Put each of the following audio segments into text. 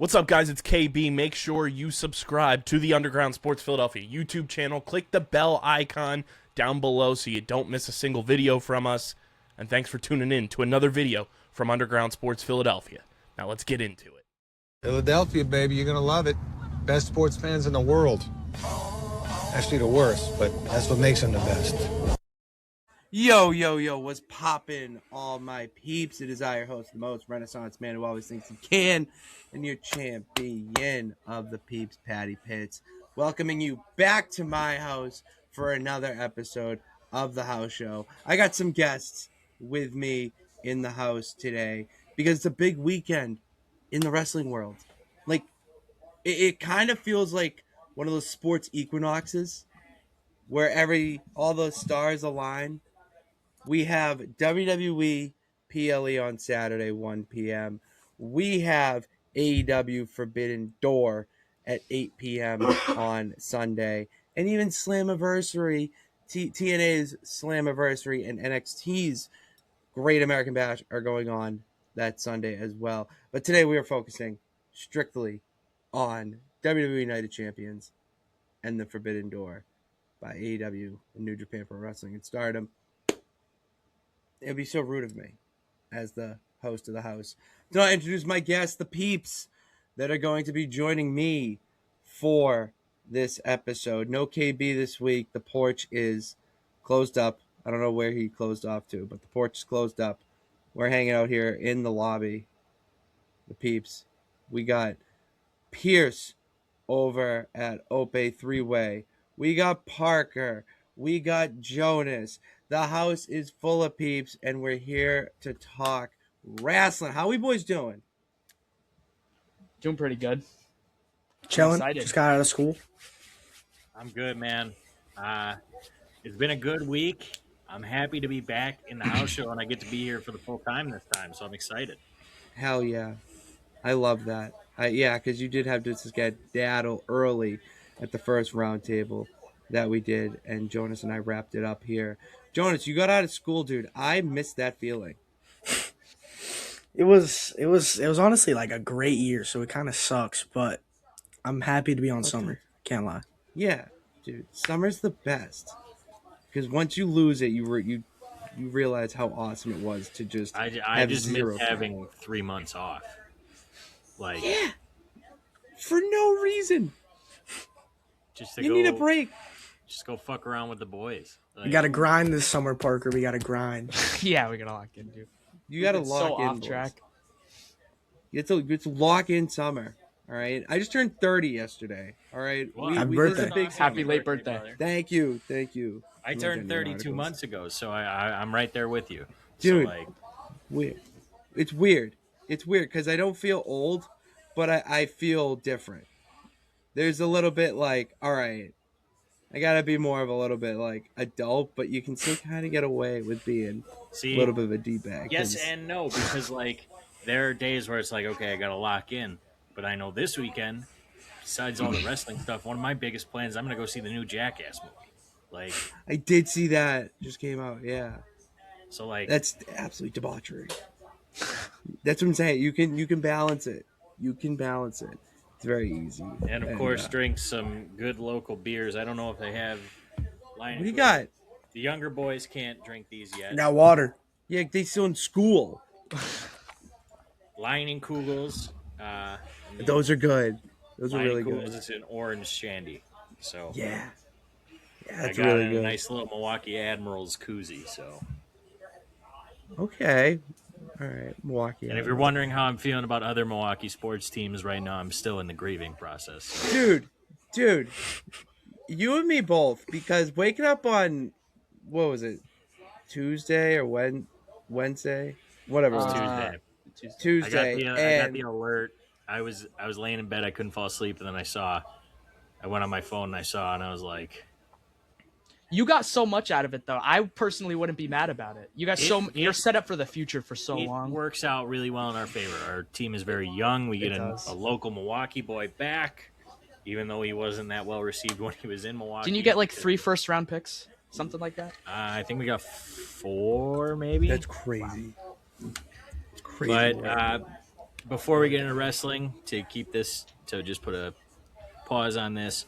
What's up, guys? It's KB. Make sure you subscribe to the Underground Sports Philadelphia YouTube channel. Click the bell icon down below so you don't miss a single video from us. And thanks for tuning in to another video from Underground Sports Philadelphia. Now let's get into it. Philadelphia, baby, you're going to love it. Best sports fans in the world. Actually, the worst, but that's what makes them the best. Yo, what's poppin', all my peeps? It is I, your host, the most Renaissance man who always thinks he can, and your champion of the peeps, Patty Pitts, welcoming you back to my house for another episode of the house show. I got some guests with me in the house today because it's a big weekend in the wrestling world. Like, it kind of feels like one of those sports equinoxes where all the stars align. We have WWE PLE on Saturday, 1 p.m. We have AEW Forbidden Door at 8 p.m. on Sunday. And even Slammiversary, TNA's Slammiversary and NXT's Great American Bash are going on that Sunday as well. But today we are focusing strictly on WWE Night of Champions and the Forbidden Door by AEW and New Japan Pro Wrestling and Stardom. It would be so rude of me as the host of the house to not introduce my guests, the peeps, that are going to be joining me for this episode. No KB this week. The porch is closed up. I don't know where he closed off to, but the porch is closed up. We're hanging out here in the lobby. The peeps. We got Pierce over at Ope Three-Way. We got Parker. We got Jonas. The house is full of peeps, and we're here to talk wrestling. How we boys doing? Doing pretty good. Chilling. Excited. Just got out of school. I'm good, man. It's been a good week. I'm happy to be back in the house show, and I get to be here for the full time this time, so I'm excited. Hell yeah. I love that. Yeah, because you did have to just get daddle early at the first roundtable that we did, and Jonas and I wrapped it up here. Jonas, you got out of school, dude. I missed that feeling. It was honestly like a great year, so it kind of sucks, but I'm happy to be on summer. Can't lie. Yeah, dude. Summer's the best. Because once you lose it, you realize how awesome it was to just I have just zero miss having 3 months off. Like, yeah. For no reason. just to You go, need a break. Just go fuck around with the boys. Like, We got to grind this summer, Parker. We got to grind. Yeah, we gotta lock in, dude. You got to It's lock so in. off boys. track. You have to lock in summer. All right. I just turned 30 yesterday. All right. Well, Happy this is birthday. a big Happy late birthday. brother. Thank you. I turned 32 months ago, so I'm right there with you. Dude. So, like, Weird. It's weird. It's weird because I don't feel old, but I feel different. There's a little bit like, all right, I gotta be more of a little bit like adult, but you can still kind of get away with being see, a little bit of a d-bag. yes and no, because, like, there are days where it's like, okay, I got to lock in. But I know this weekend, besides all the wrestling stuff, one of my biggest plans, I'm going to go see the new Jackass movie. Like, I did see that. Just came out. Yeah. so, like, That's absolute debauchery. That's what I'm saying. You can balance it. You can balance it. It's very easy. and of course, drink some good local beers. I don't know if they have line. What do you got? The younger boys can't drink these I yet. got water. Yeah, they still in school. Lining Kugels. Those are good. Those are really Kugels good. is an orange shandy. So Yeah. Yeah, I that's got really a good. nice little Milwaukee Admirals koozie. So, Okay. All right, Milwaukee. and if you're wondering how I'm feeling about other Milwaukee sports teams right now, I'm still in the grieving process. dude, you and me both, because waking up on, what was it, Tuesday or Wednesday, whatever it was, Tuesday. Tuesday, I got and the alert. I was laying in bed. I couldn't fall asleep, and then I went on my phone and I saw, and I was like, You got so much out of it, though. I personally wouldn't be mad about it. You got you're set up for the future for so it long. works out really well in our favor. Our team is very young. We get a local Milwaukee boy back, even though he wasn't that well received when he was in Milwaukee. Didn't you get like 3 first-round picks, something like that? I think we got 4, maybe. that's crazy. It's crazy. But before we get into wrestling, to just put a pause on this,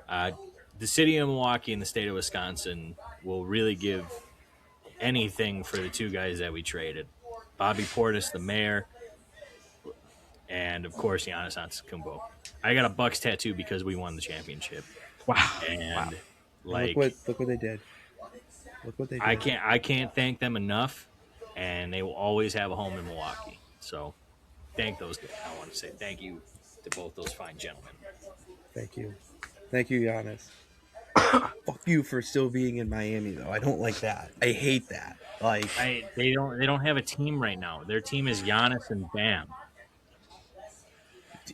uh, the city of Milwaukee and the state of Wisconsin will really give anything for the two guys that we traded. Bobby Portis, the mayor, and of course Giannis Antetokounmpo. I got a Bucks tattoo because we won the championship, Wow. and Look what they did. Look what they did. I can't thank them enough, and they will always have a home in Milwaukee. So, thank those guys. I want to say thank you to both those fine gentlemen. Thank you, Giannis. Fuck you for still being in Miami, though. I don't like that. I hate that. Like, They don't have a team right now. Their team is Giannis and Bam.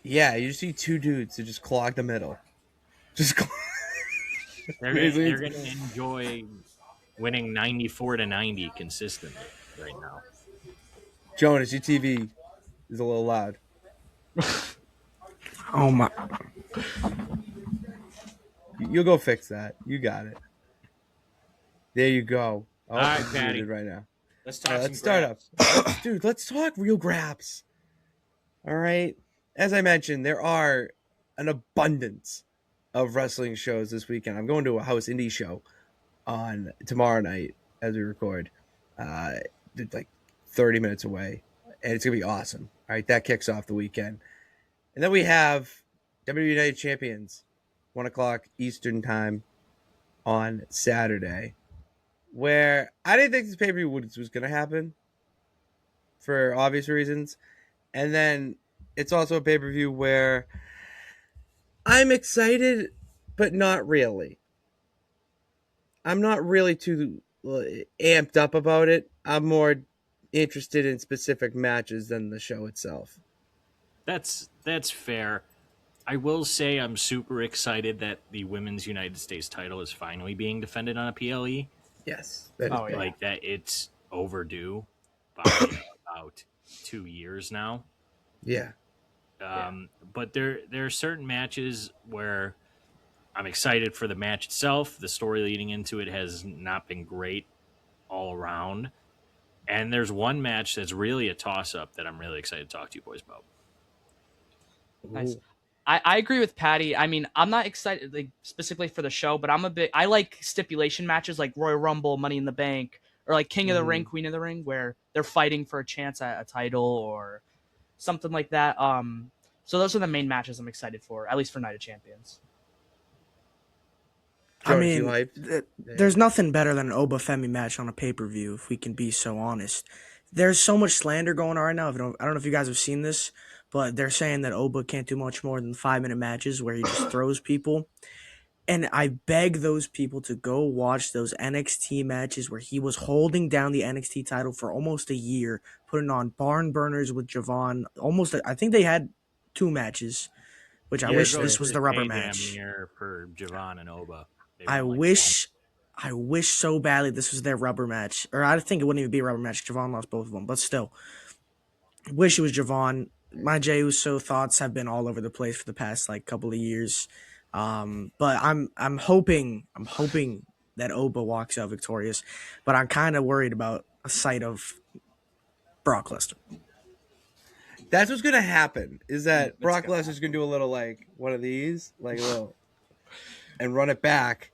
yeah, you just see two dudes who just clog the middle. Just They're going to enjoy winning 94-90 consistently right now. Jonas, your TV is a little loud. Oh my! You'll go fix that. You got it. There you go. Oh, All right, it's Patty. muted right now. Let's All talk. right, let's start up. Dude, let's talk real graps. All right. As I mentioned, there are an abundance of wrestling shows this weekend. I'm going to a house indie show on tomorrow night as we record. It's like 30 minutes away, and it's going to be awesome. All right, that kicks off the weekend. And then we have WWE United Champions, 1 o'clock Eastern time on Saturday, where I didn't think this pay-per-view was going to happen for obvious reasons. And then it's also a pay-per-view where I'm excited, but not really. I'm not really too amped up about it. I'm more interested in specific matches than the show itself. That's fair. I will say I'm super excited that the Women's United States title is finally being defended on a PLE. Yes. That is big. Like that, it's overdue by about 2 years now. Yeah. But there are certain matches where I'm excited for the match itself. The story leading into it has not been great all around. And there's one match that's really a toss-up that I'm really excited to talk to you boys about. Nice. I agree with Patty. I mean, I'm not excited like specifically for the show, but I like stipulation matches like Royal Rumble, Money in the Bank, or like King of the Ring, Queen of the Ring, where they're fighting for a chance at a title or something like that. So those are the main matches I'm excited for, at least for Night of Champions. I mean, there's nothing better than an Oba Femi match on a pay-per-view, if we can be so honest. There's so much slander going on right now. I don't know if you guys have seen this, but they're saying that Oba can't do much more than 5-minute matches where he just throws people. And I beg those people to go watch those NXT matches where he was holding down the NXT title for almost a year, putting on barn burners with Javon. I think they had 2 matches, which I wish this was the rubber match. For Javon and Oba. I wish so badly this was their rubber match. Or I think it wouldn't even be a rubber match. Javon lost both of them. But still, I wish it was Javon. My Jey Uso thoughts have been all over the place for the past couple of years. But I'm hoping that Oba walks out victorious. But I'm kind of worried about a sight of Brock Lesnar. That's what's going to happen, is that Brock Lesnar's going to do a little one of these, a little, and run it back,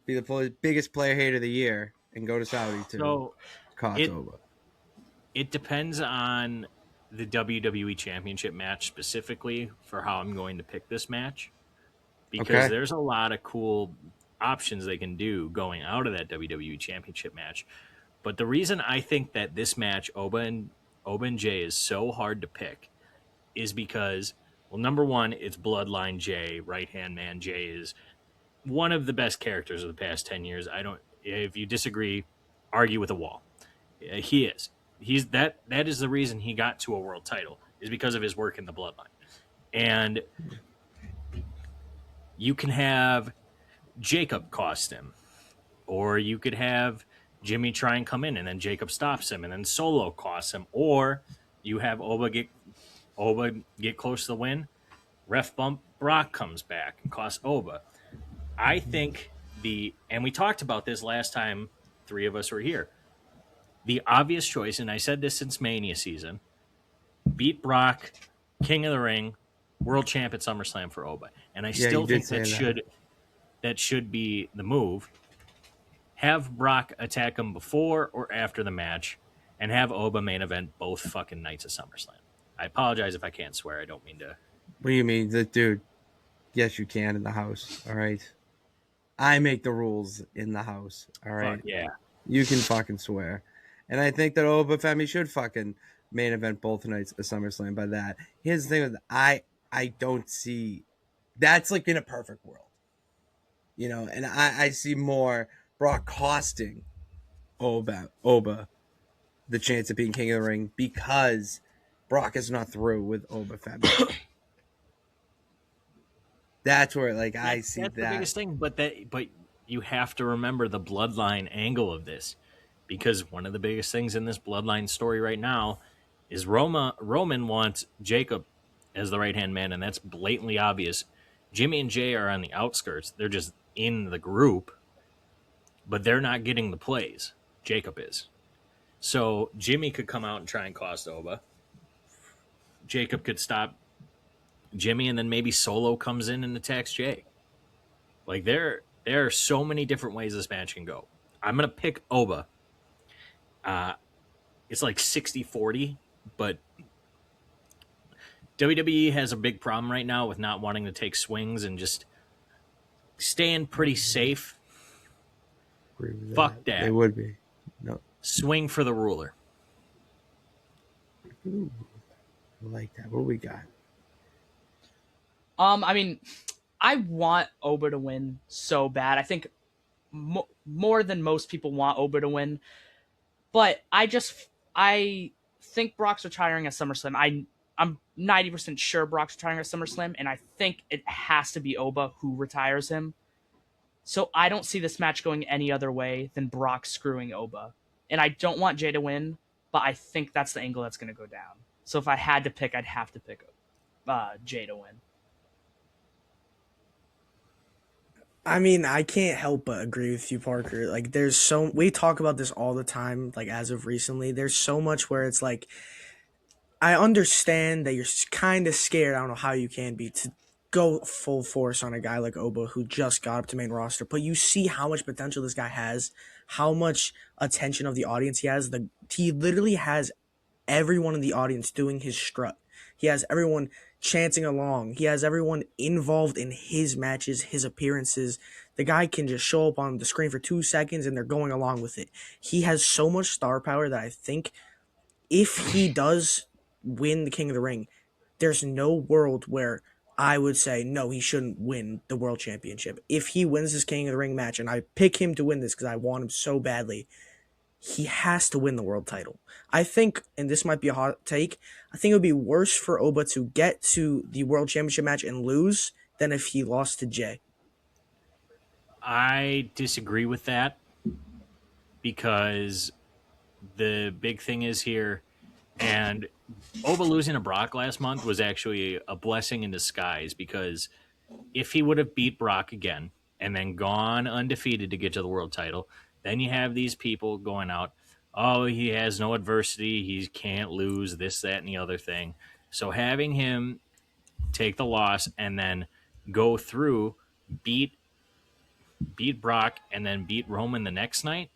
be the biggest player hater of the year, and go to Saudi to cost Oba. It depends on the WWE Championship match specifically for how I'm going to pick this match. Because there's a lot of cool options they can do going out of that WWE Championship match. But the reason I think that this match, Oba and Jey, is so hard to pick is because, well, number one, it's Bloodline Jey, right-hand man Jey is one of the best characters of the past 10 years. If you disagree, argue with a wall. He is. That is the reason he got to a world title, is because of his work in the Bloodline. And you can have Jacob cost him, or you could have Jimmy try and come in and then Jacob stops him and then Solo costs him, or you have Oba get close to the win, ref bump, Brock comes back and costs Oba. I think and we talked about this last time 3 of us were here, the obvious choice, and I said this since Mania season, beat Brock, King of the Ring, world champ at SummerSlam for Oba. And I still think that should be the move. Have Brock attack him before or after the match, and have Oba main event both fucking nights of SummerSlam. I apologize if I can't swear. I don't mean to. What do you mean? Dude, yes, you can in the house. All right. I make the rules in the house. All right. Fuck yeah. You can fucking swear. And I think that Oba Femi should fucking main event both nights of SummerSlam by that. Here's the thing with I don't see that's like in a perfect world. You know, and I see more Brock costing Oba the chance of being King of the Ring because Brock is not through with Oba Femi. That's where I see that's that. the biggest thing, but you have to remember the bloodline angle of this, because one of the biggest things in this bloodline story right now is Roman wants Jacob as the right-hand man, and that's blatantly obvious. Jimmy and Jay are on the outskirts. They're just in the group, but they're not getting the plays. Jacob is. So Jimmy could come out and try and cost Oba. Jacob could stop Jimmy, and then maybe Solo comes in and attacks Jay. Like, there are so many different ways this match can go. I'm going to pick Oba. It's like 60-40, but WWE has a big problem right now with not wanting to take swings and just staying pretty safe. Fuck that. They would be. No. Swing for the ruler. Ooh, I like that. What do we got? I mean, I want Oba to win so bad. I think more than most people want Oba to win. But I think Brock's retiring at SummerSlam. I'm 90% sure Brock's retiring at SummerSlam, and I think it has to be Oba who retires him. So I don't see this match going any other way than Brock screwing Oba. And I don't want Jay to win, but I think that's the angle that's going to go down. So if I had to pick, I'd have to pick Jay to win. I mean, I can't help but agree with you, Parker. Like, we talk about this all the time, like, as of recently. There's so much where it's like, I understand that you're kind of scared. I don't know how you can be to go full force on a guy like Oba who just got up to main roster, but you see how much potential this guy has, how much attention of the audience he has. He literally has everyone in the audience doing his strut. He has everyone chanting along. He has everyone involved in his matches, his appearances. The guy can just show up on the screen for 2 seconds and they're going along with it. He has so much star power that I think if he does win the King of the Ring, there's no world where I would say, no, he shouldn't win the World Championship. If he wins this King of the Ring match, and I pick him to win this because I want him so badly, he has to win the world title. I think, and this might be a hot take, I think it would be worse for Oba to get to the World Championship match and lose than if he lost to Jay. I disagree with that, because the big thing is here, and Oba losing to Brock last month was actually a blessing in disguise, because if he would have beat Brock again and then gone undefeated to get to the world title, then you have these people going out, oh, he has no adversity, he can't lose, this, that, and the other thing. So having him take the loss and then go through, beat Brock, and then beat Roman the next night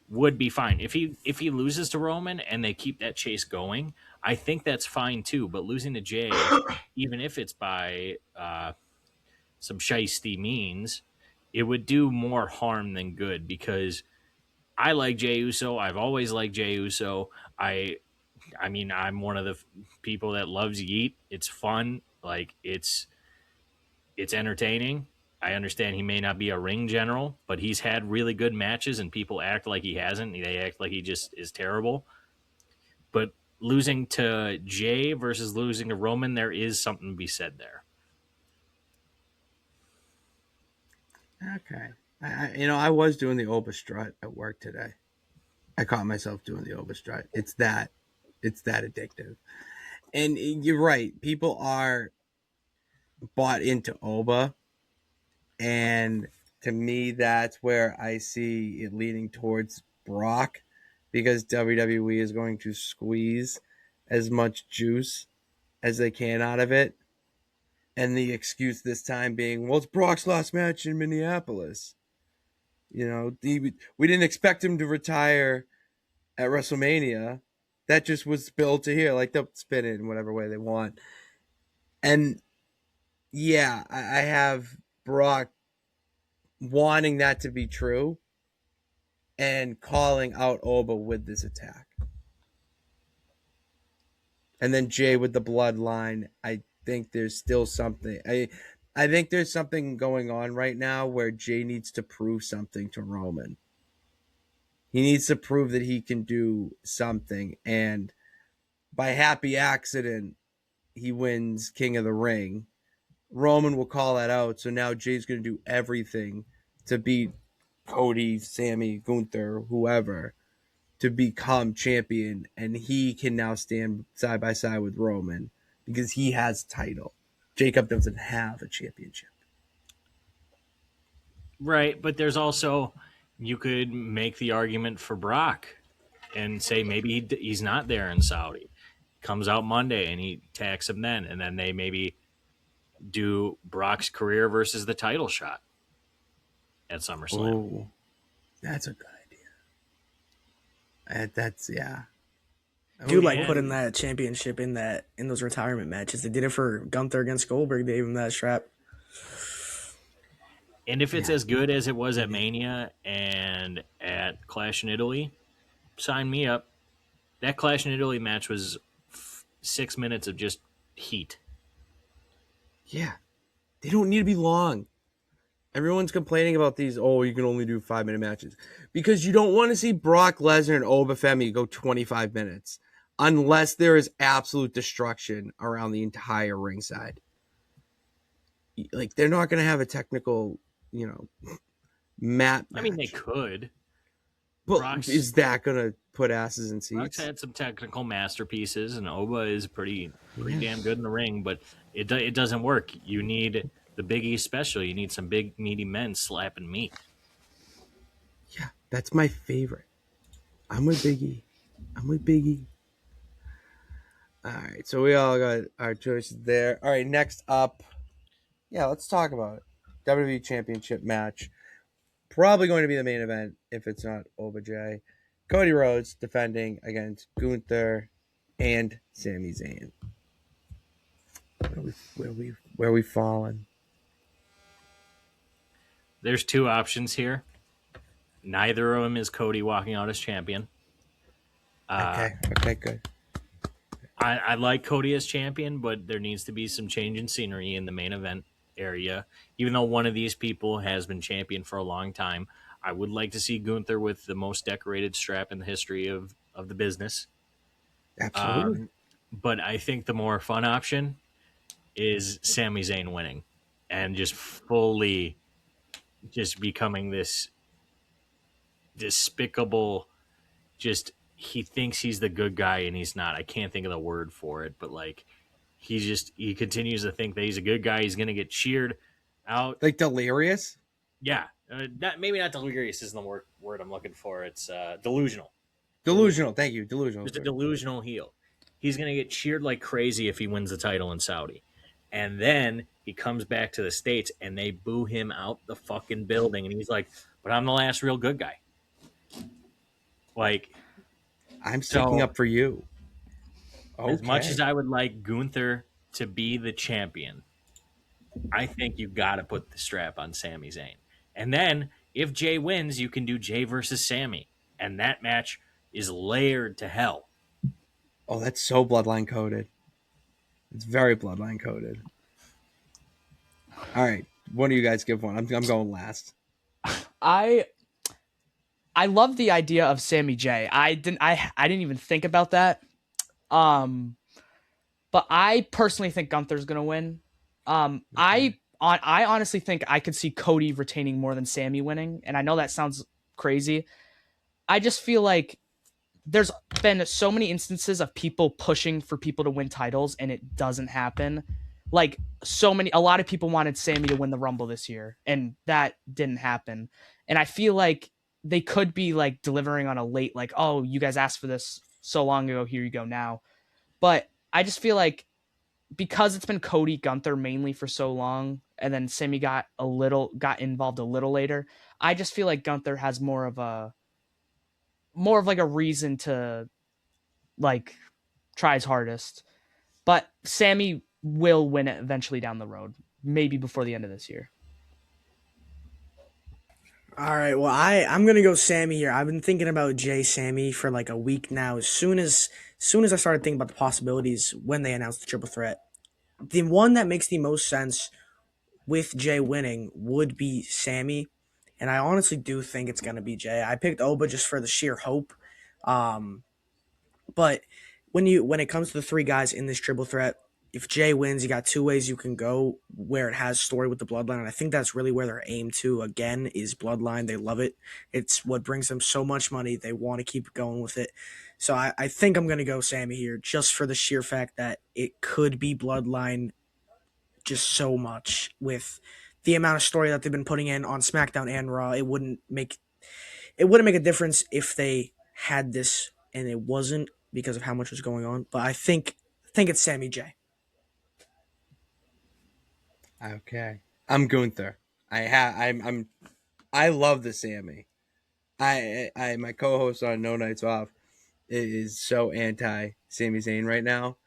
would be fine. If he loses to Roman and they keep that chase going, I think that's fine too. But losing to Jay, even if it's by some shiesty means, it would do more harm than good, because I like Jey Uso. I've always liked Jey Uso. I mean, I'm one of the people that loves Yeet. It's fun. Like, it's entertaining. I understand he may not be a ring general, but he's had really good matches, and people act like he hasn't. They act like he just is terrible. But losing to Jay versus losing to Roman, there is something to be said there. Okay. I was doing the Oba strut at work today. I caught myself doing the Oba strut. It's that addictive. And you're right. People are bought into Oba. And to me, that's where I see it leaning towards Brock, because WWE is going to squeeze as much juice as they can out of it. And the excuse this time being, well, it's Brock's last match in Minneapolis. You know, we didn't expect him to retire at WrestleMania. That just was spilled to here. Like, they'll spin it in whatever way they want. And yeah, I have Brock wanting that to be true and calling out Oba with this attack. And then Jay with the bloodline. I think there's still something. I think there's something going on right now where Jay needs to prove something to Roman. He needs to prove that he can do something. And by happy accident, he wins King of the Ring. Roman will call that out. So now Jay's going to do everything to beat Cody, Sammy, Gunther, whoever, to become champion. And he can now stand side by side with Roman because he has a title. Jacob doesn't have a championship. Right, but there's also, you could make the argument for Brock and say maybe he's not there in Saudi. Comes out Monday and he attacks him then, and then they maybe do Brock's career versus the title shot at SummerSlam. Oh, that's a good idea. That's, yeah. I do like putting that championship in those retirement matches. They did it for Gunther against Goldberg. They gave him that strap. And if it's as good as it was at Mania and at Clash in Italy, sign me up. That Clash in Italy match was 6 minutes of just heat. Yeah. They don't need to be long. Everyone's complaining about these, you can only do 5-minute matches. Because you don't want to see Brock Lesnar and Oba Femi go 25 minutes. Unless there is absolute destruction around the entire ringside. Like, they're not going to have a technical, mat match. I mean, they could. But is that going to put asses in seats? Brock's had some technical masterpieces, and Oba is pretty damn good in the ring, but it doesn't work. You need the Big E special. You need some big, meaty men slapping meat. Yeah, that's my favorite. I'm with Big E. All right, so we all got our choices there. All right, next up, let's talk about it. WWE Championship match. Probably going to be the main event if it's not OBJ. Cody Rhodes defending against Gunther and Sami Zayn. Where we falling? There's two options here. Neither of them is Cody walking out as champion. Okay, good. I like Cody as champion, but there needs to be some change in scenery in the main event area. Even though one of these people has been champion for a long time, I would like to see Gunther with the most decorated strap in the history of the business. Absolutely. But I think the more fun option is Sami Zayn winning and just fully just becoming this despicable, he thinks he's the good guy and he's not. I can't think of the word for it, but like he continues to think that he's a good guy. He's going to get cheered out. Like delirious? Yeah. Maybe not delirious isn't the word I'm looking for. It's delusional. Delusional. Thank you. Delusional. Just a delusional heel. He's going to get cheered like crazy if he wins the title in Saudi. And then he comes back to the States and they boo him out the fucking building. And he's like, but I'm the last real good guy. Like, I'm sticking up for you. Okay. As much as I would like Gunther to be the champion, I think you got to put the strap on Sami Zayn. And then if Jay wins, you can do Jay versus Sammy. And that match is layered to hell. Oh, that's so bloodline coded. It's very bloodline coded. All right. What do you guys give one? I'm going last. I love the idea of Sammy J. I didn't even think about that. But I personally think Gunther's gonna win. I honestly think I could see Cody retaining more than Sammy winning, and I know that sounds crazy. I just feel like there's been so many instances of people pushing for people to win titles, and it doesn't happen. Like a lot of people wanted Sammy to win the Rumble this year, and that didn't happen. And I feel like they could be like delivering on a late, like, oh, you guys asked for this so long ago, here you go now. But I just feel like because it's been Cody Gunther mainly for so long, and then Sammy got involved a little later, I just feel like Gunther has more of like a reason to like try his hardest. But Sammy will win it eventually down the road, maybe before the end of this year. All right, well, I'm gonna go Sammy here. I've been thinking about Jay Sammy for like a week now. As soon as I started thinking about the possibilities when they announced the triple threat, the one that makes the most sense with Jay winning would be Sammy, and I honestly do think it's gonna be Jay. I picked Oba just for the sheer hope, but when it comes to the three guys in this triple threat, if Jay wins, you got two ways you can go where it has story with the bloodline. And I think that's really where they're aimed to, again, is bloodline. They love it. It's what brings them so much money. They want to keep going with it. So I think I'm going to go Sammy here just for the sheer fact that it could be bloodline just so much with the amount of story that they've been putting in on SmackDown and Raw. It wouldn't make a difference if they had this and it wasn't because of how much was going on. But I think it's Sammy J. Okay, I'm Gunther. I love the Sammy. I my co-host on No Nights Off is so anti Sami Zayn right now.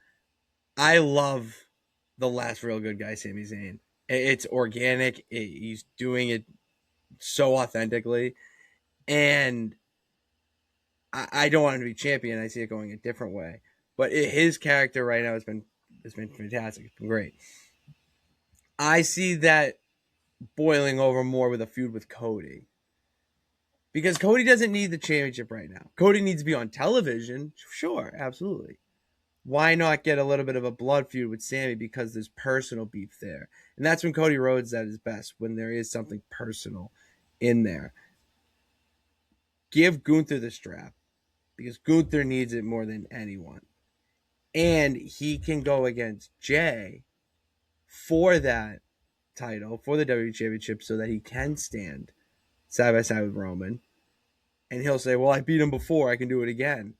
I love the last real good guy, Sami Zayn. It's organic. He's doing it so authentically, and I don't want him to be champion. I see it going a different way, but his character right now has been fantastic. It's been great. I see that boiling over more with a feud with Cody. Because Cody doesn't need the championship right now. Cody needs to be on television. Sure, absolutely. Why not get a little bit of a blood feud with Sammy because there's personal beef there? And that's when Cody Rhodes is at his best, when there is something personal in there. Give Gunther the strap because Gunther needs it more than anyone. And he can go against Jay for that title, for the WWE Championship, so that he can stand side by side with Roman. And he'll say, well, I beat him before, I can do it again.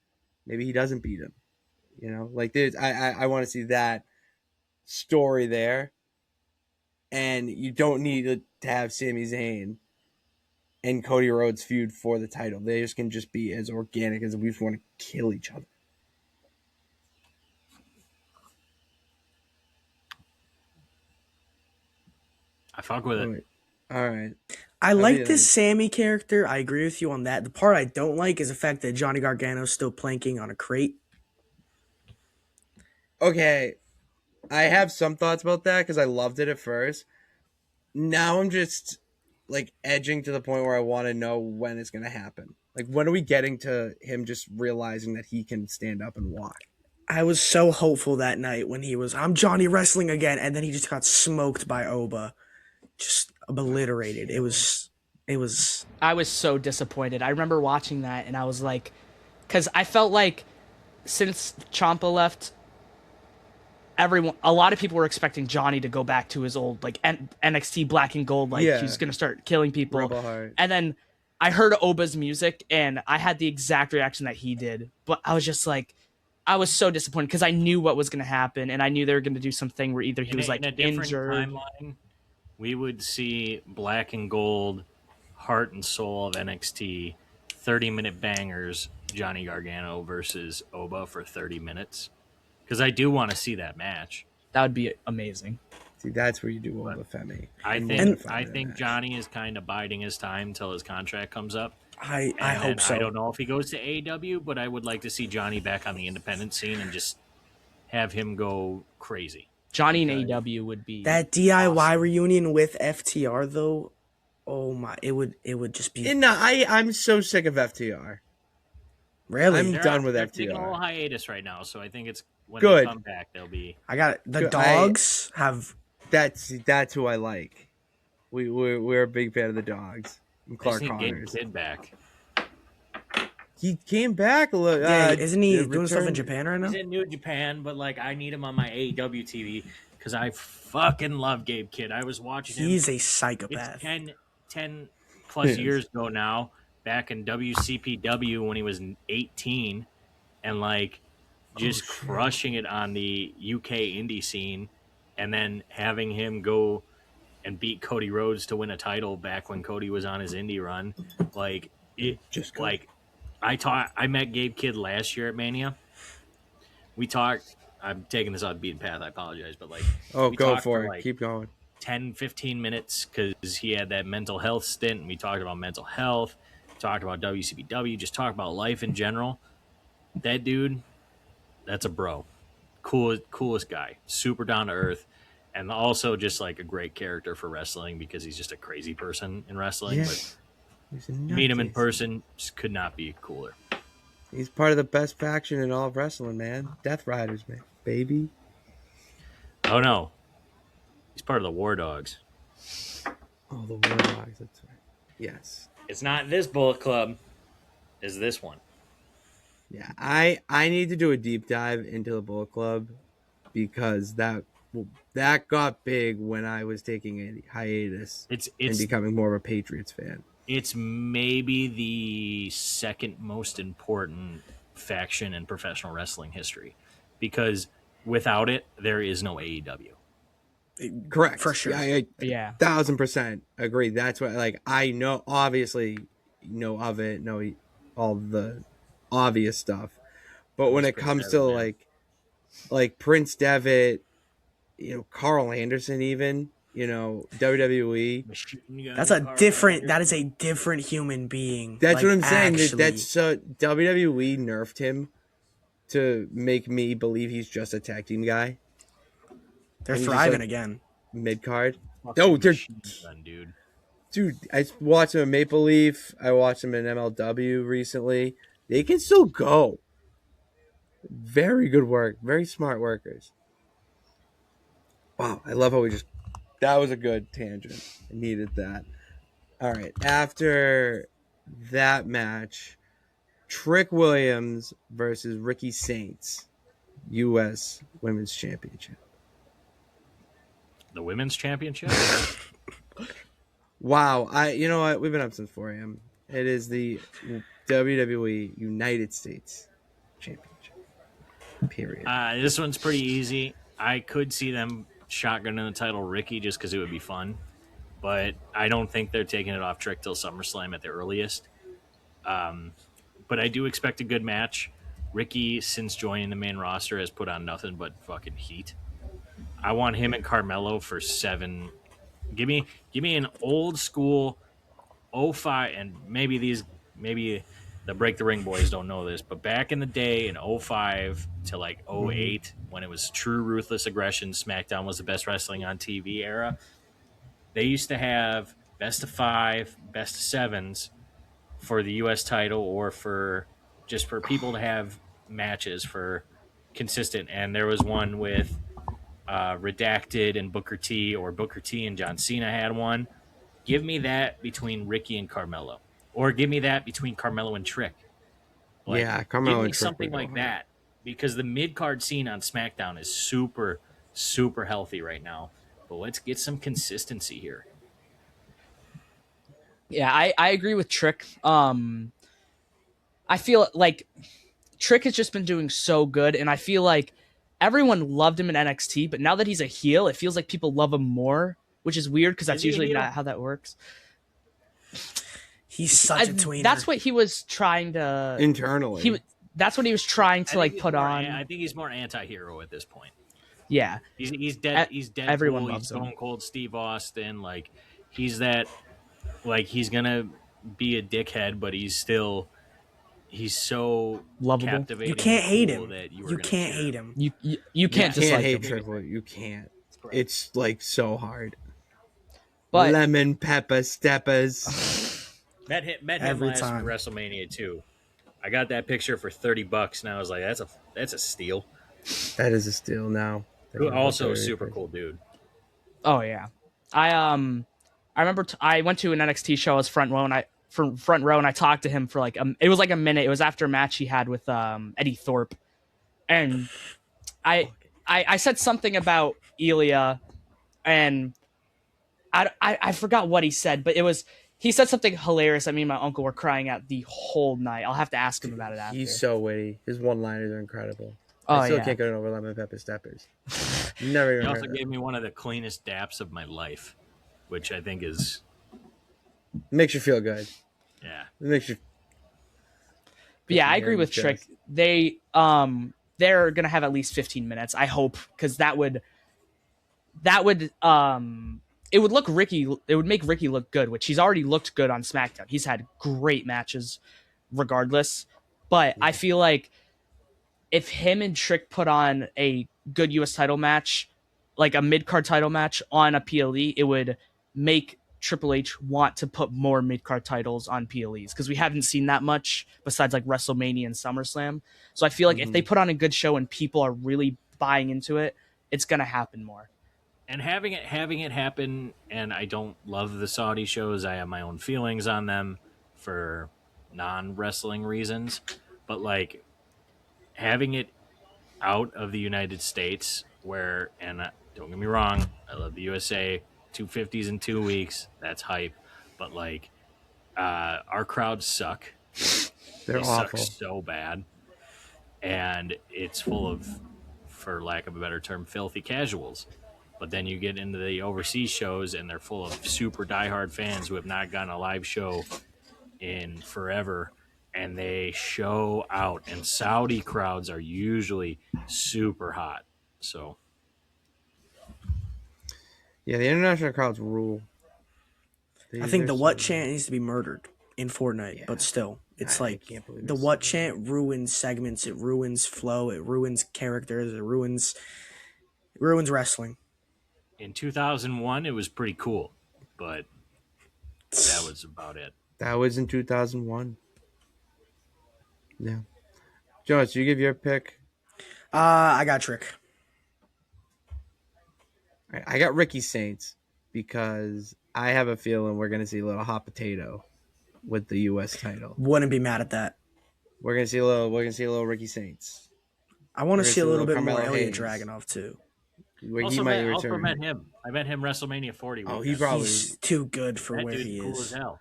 Maybe he doesn't beat him. You know, like I want to see that story there. And you don't need to have Sami Zayn and Cody Rhodes feud for the title. They just can just be as organic as we just want to kill each other. I fuck with it. All right. I like this Sammy character. I agree with you on that. The part I don't like is the fact that Johnny Gargano's still planking on a crate. Okay. I have some thoughts about that because I loved it at first. Now I'm just like edging to the point where I want to know when it's going to happen. Like, when are we getting to him just realizing that he can stand up and walk? I was so hopeful that night when he was, I'm Johnny Wrestling again, and then he just got smoked by Oba. Just obliterated. It was I was so disappointed. I remember watching that and I was like, because I felt like since Ciampa left, a lot of people were expecting Johnny to go back to his old like NXT Black and Gold, like he's gonna start killing people. And then I heard Oba's music and I had the exact reaction that he did, but I was just like, I was so disappointed because I knew what was gonna happen and I knew they were gonna do something where either he was like injured. Timeline, we would see Black and Gold, heart and soul of NXT, 30-minute bangers, Johnny Gargano versus Oba for 30 minutes. Because I do want to see that match. That would be amazing. See, that's where you do Oba Femi. I think Johnny is kind of biding his time till his contract comes up. I hope so. I don't know if he goes to AEW, but I would like to see Johnny back on the independent scene and just have him go crazy. Johnny in AEW would be that DIY awesome. Reunion with FTR though. Oh my! It would just be. No, I'm so sick of FTR. Really, I'm done with FTR. They're taking a little highatus right now, so I think it's when good. They come back, they'll be. I got it. The dogs have. That's who I like. We're a big fan of the dogs. And Clark Connors. Kid back. He came back a little. Yeah, isn't he doing stuff in Japan right now? He's in New Japan, but like I need him on my AEW TV because I fucking love Gabe Kidd. I was watching him. He's a psychopath. It's 10 plus years ago now, back in WCPW when he was 18, and like just crushing it on the UK indie scene, and then having him go and beat Cody Rhodes to win a title back when Cody was on his indie run. Like it, Just like I met Gabe Kidd last year at Mania. We talked. I'm taking this off the beaten path. I apologize, but like, we go talked for it. like Keep going. 10, 15 minutes because he had that mental health stint, and we talked about mental health, talked about WCBW, just talked about life in general. That dude, that's a bro. Coolest guy. Super down to earth. And also just like a great character for wrestling because he's just a crazy person in wrestling. Yeah. But meet him in person, just could not be cooler. He's part of the best faction in all of wrestling, man. Death Riders, man. Baby. Oh no. He's part of the War Dogs. Oh, the War Dogs. That's right. Yes. It's not this Bullet Club. It's this one. Yeah, I need to do a deep dive into the Bullet Club because that got big when I was taking a hiatus It's and becoming more of a Patriots fan. It's maybe the second most important faction in professional wrestling history because without it, there is no AEW. Correct. For sure. Yeah. 1,000% agree. That's what, like, I know, obviously, know of it, know all the obvious stuff. But when it comes to, like Prince Devitt, Carl Anderson even, WWE. That is a different human being. That's what I'm saying. Actually. That's WWE nerfed him to make me believe he's just a tag team guy. They're And he's thriving just, again. Mid card. Oh, they're dude. I watched him in Maple Leaf. I watched him in MLW recently. They can still go. Very good work. Very smart workers. Wow, I love how that was a good tangent. I needed that. All right. After that match, Trick Williams versus Ricky Saints, U.S. Women's Championship. The Women's Championship? Wow. You know what? We've been up since 4 a.m. It is the WWE United States Championship. Period. This one's pretty easy. I could see them shotgunning the title Ricky just because it would be fun. But I don't think they're taking it off Trick till SummerSlam at the earliest. But I do expect a good match. Ricky, since joining the main roster, has put on nothing but fucking heat. I want him and Carmelo for 7. Give me an old school 05, and maybe the Break the Ring boys don't know this, but back in the day in 05 to like 08, when it was true ruthless aggression, SmackDown was the best wrestling on TV era, they used to have best of 5, best of 7s for the U.S. title or for people to have matches for consistent. And there was one with Redacted and Booker T, or Booker T and John Cena had one. Give me that between Ricky and Carmelo. Or give me that between Carmelo and Trick. Carmelo give me and Trick something like that. Because the mid-card scene on SmackDown is super, super healthy right now. But let's get some consistency here. Yeah, I agree with Trick. I feel like Trick has just been doing so good, and I feel like everyone loved him in NXT, but now that he's a heel, it feels like people love him more, which is weird because that's usually not how that works. He's such a tweener. That's what he was trying to internally. That's what he was trying to put on. I think he's more anti-hero at this point. Yeah, he's dead. He's dead. Everyone cool. loves He's him. Stone Cold Steve Austin. Like he's that. Like he's gonna be a dickhead, but he's so lovable. Captivating. You can't hate him. That you can't hate him. You can't dislike him. Triple. You can't. It's like so hard. But lemon pepper steppers. Met him Every last time. WrestleMania too. I got that picture for $30, and I was like, that's a steal. That is a steal now. Also a super cool dude. Oh yeah, I remember I went to an NXT show as front row, and I talked to him for like it was like a minute. It was after a match he had with Eddie Thorpe, and I said something about Ilya, and I forgot what he said, but he said something hilarious that me and my uncle were crying at the whole night. I'll have to ask him about it after. He's so witty. His one-liners are incredible. Oh I still yeah. can't get over lemon pepper steppers. Never He even also heard of gave me one of the cleanest daps of my life, which I think is it. Makes you feel good. yeah. It makes you. But yeah, your I hair agree in with your Trick. chest. They're gonna have at least 15 minutes. I hope, because that would it would look Ricky. It would make Ricky look good, which he's already looked good on SmackDown. He's had great matches, regardless. But I feel like if him and Trick put on a good U.S. title match, like a mid card title match on a PLE, it would make Triple H want to put more mid card titles on PLEs, because we haven't seen that much besides like WrestleMania and SummerSlam. So I feel like if they put on a good show and people are really buying into it, it's gonna happen more. And having it happen, and I don't love the Saudi shows. I have my own feelings on them for non-wrestling reasons, but like having it out of the United States, where and don't get me wrong, I love the USA. 250s in 2 weeks, that's hype, but like our crowds suck. They're They awful. suck so bad, and it's full of, for lack of a better term, filthy casuals. But then you get into the overseas shows, and they're full of super diehard fans who have not gotten a live show in forever, and they show out. And Saudi crowds are usually super hot. So Yeah, the international crowds rule. I think They're the what so- chant needs to be murdered in Fortnite, Yeah. but still, it's I like can't believe the it's what so chant ruins segments, it ruins flow, it ruins characters, it ruins wrestling. in 2001, it was pretty cool, but that was about it. That was in 2001. Yeah. Jones, you give your pick. I got Trick. All right, I got Ricky Saints because I have a feeling we're gonna see a little hot potato with the U.S. title. Wouldn't be mad at that. We're gonna see a little Ricky Saints. I want We're to gonna see a see a little bit little more Carmelo Ilya Hayes. Dragunov too. Where Also, he might also return. met him. I met him WrestleMania 40. Oh, weekend. he probably. He's too good for that where dude's he cool as is. hell.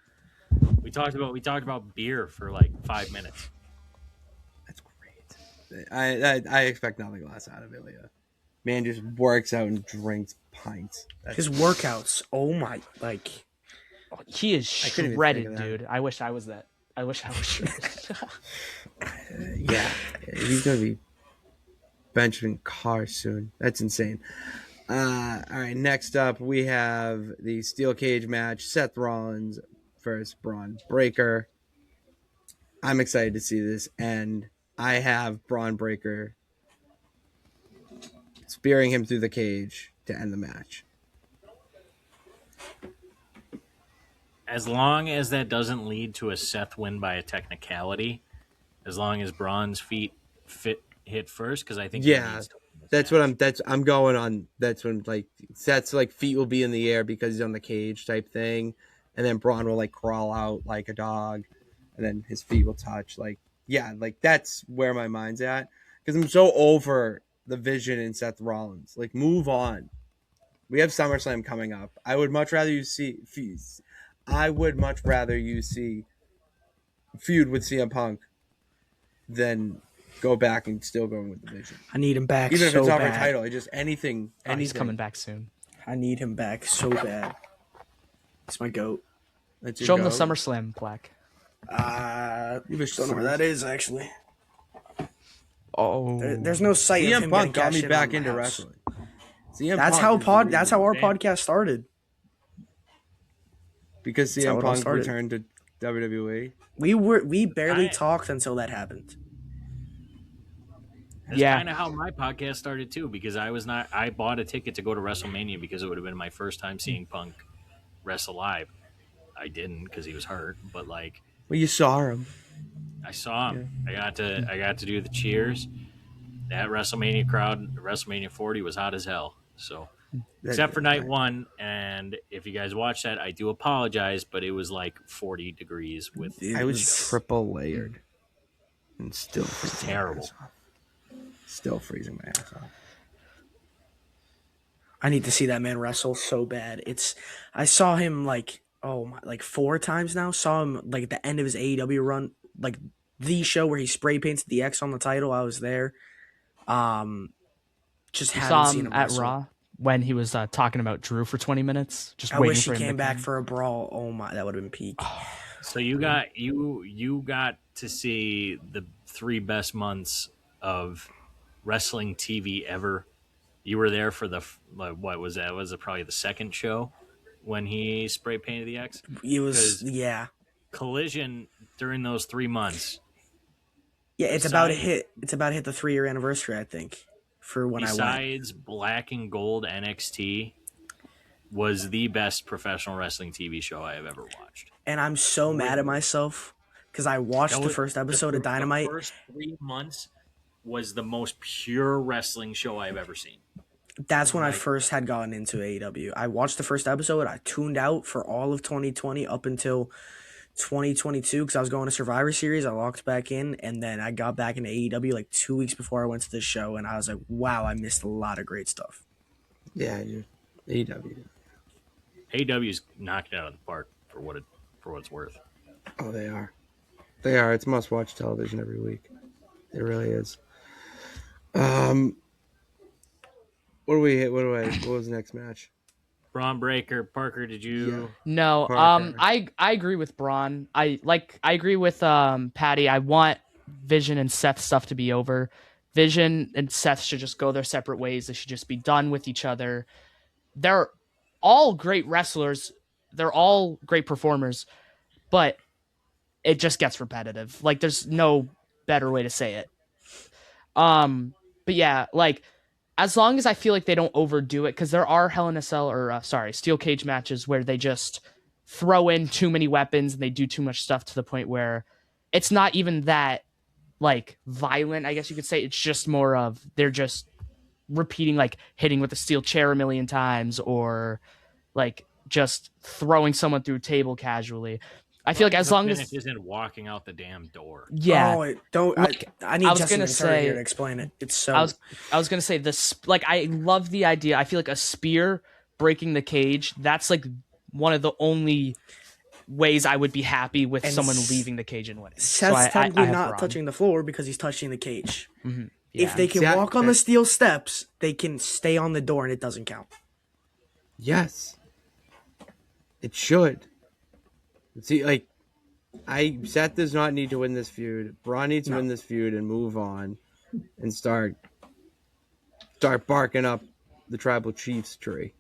We talked about beer for like 5 minutes. That's great. I expect nothing less out of Ilya. Man just works out and drinks pints. His workouts, oh my, like He is I couldn't even shredded, think of that. dude. I wish I was that. I wish I was shredded. Yeah, he's gonna be benching cars soon. That's insane. All right, next up we have the steel cage match: Seth Rollins versus Braun Breaker. I'm excited to see this, and I have Braun Breaker spearing him through the cage to end the match. As long as that doesn't lead to a Seth win by a technicality, as long as Braun's feet hit first, because I think he Yeah, needs to win this that's match. I'm going on. That's when like Seth's like feet will be in the air because he's on the cage type thing, and then Braun will like crawl out like a dog, and then his feet will touch. Like like that's where my mind's at because I'm so over the Vision and Seth Rollins. Like move on. We have SummerSlam coming up. I would much rather you see feud with CM Punk than go back and still going with the Vision. I need him back Even if so it's not for a bad. title, it just anything. Oh, he's coming back soon. I need him back so bad. It's my goat. That's your Show him the go. SummerSlam plaque. You wish Don't know where that is actually. Oh, There's no sight of CM him Punk got getting me cashed in back on my into house. wrestling. CM That's Punk how is the reason. That's how our man. podcast started. Because how CM it all Punk started. returned to WWE. We barely I- talked until that happened. That's Yeah. kind of how my podcast started too, because I bought a ticket to go to WrestleMania because it would have been my first time seeing Punk wrestle live. I didn't because he was hurt, but like Well, you saw him. I saw him. I got to do the cheers. That WrestleMania crowd, WrestleMania 40 was hot as hell. So except for night one, and if you guys watch that, I do apologize, but it was like 40 degrees with I was triple layered, and still freezing terrible. My ass off. Still freezing my ass off. I need to see that man wrestle so bad. I saw him like 4 times now. Saw him like at the end of his AEW run, like the show where he spray paints the X on the title. I was there. Just You haven't saw seen him him at wrestle. Raw when he was talking about Drew for 20 minutes, just I waiting wish he for him to came back come. for a brawl. Oh my, that would have been peak. So you got to see the 3 best months of wrestling TV ever. You were there for what was that? Was it probably the second show when he spray painted the X? It was 'Cause Collision during those 3 months. yeah. It's about to besides- hit. It's about to hit the 3-year anniversary, I think, for when I went. Besides Black and Gold NXT was the best professional wrestling TV show I have ever watched. And I'm so mad at myself because I watched the first episode of Dynamite. The first 3 months was the most pure wrestling show I've ever seen. That's when I first had gotten into AEW. I watched the first episode. I tuned out for all of 2020 up until 2022 because I was going to Survivor Series. I locked back in, and then I got back into AEW like 2 weeks before I went to this show, and I was like, wow, I missed a lot of great stuff. Yeah, dude. AEW. AEW's knocked it out of the park for what it's worth. Oh, they are. They are. It's must-watch television every week. It really is. What was the next match? Braun Breaker, Parker, did you? No, Parker. I agree with Braun. I agree with Patty. I want Vision and Seth stuff to be over. Vision and Seth should just go their separate ways. They should just be done with each other. They're all great wrestlers. They're all great performers, but it just gets repetitive. Like there's no better way to say it. But yeah, like as long as I feel like they don't overdo it, because there are Hell in a Cell or Steel Cage matches where they just throw in too many weapons and they do too much stuff to the point where it's not even that like violent, I guess you could say. It's just more of they're just repeating, like hitting with a steel chair a million times or like just throwing someone through a table casually. I feel like as long as isn't walking out the damn door. yeah, I need I was Justin gonna Ventura say- here to explain it. It's so. I was gonna say this. Like I love the idea. I feel like a spear breaking the cage. That's like one of the only ways I would be happy with And someone leaving the cage and winning. Seth's So technically have not Braun. touching the floor because he's touching the cage. Yeah. If they can Exactly. walk on the steel steps, they can stay on the door and it doesn't count. Yes. It should. See, like, Seth does not need to win this feud. Braun needs to win this feud and move on and start barking up the tribal chief's tree.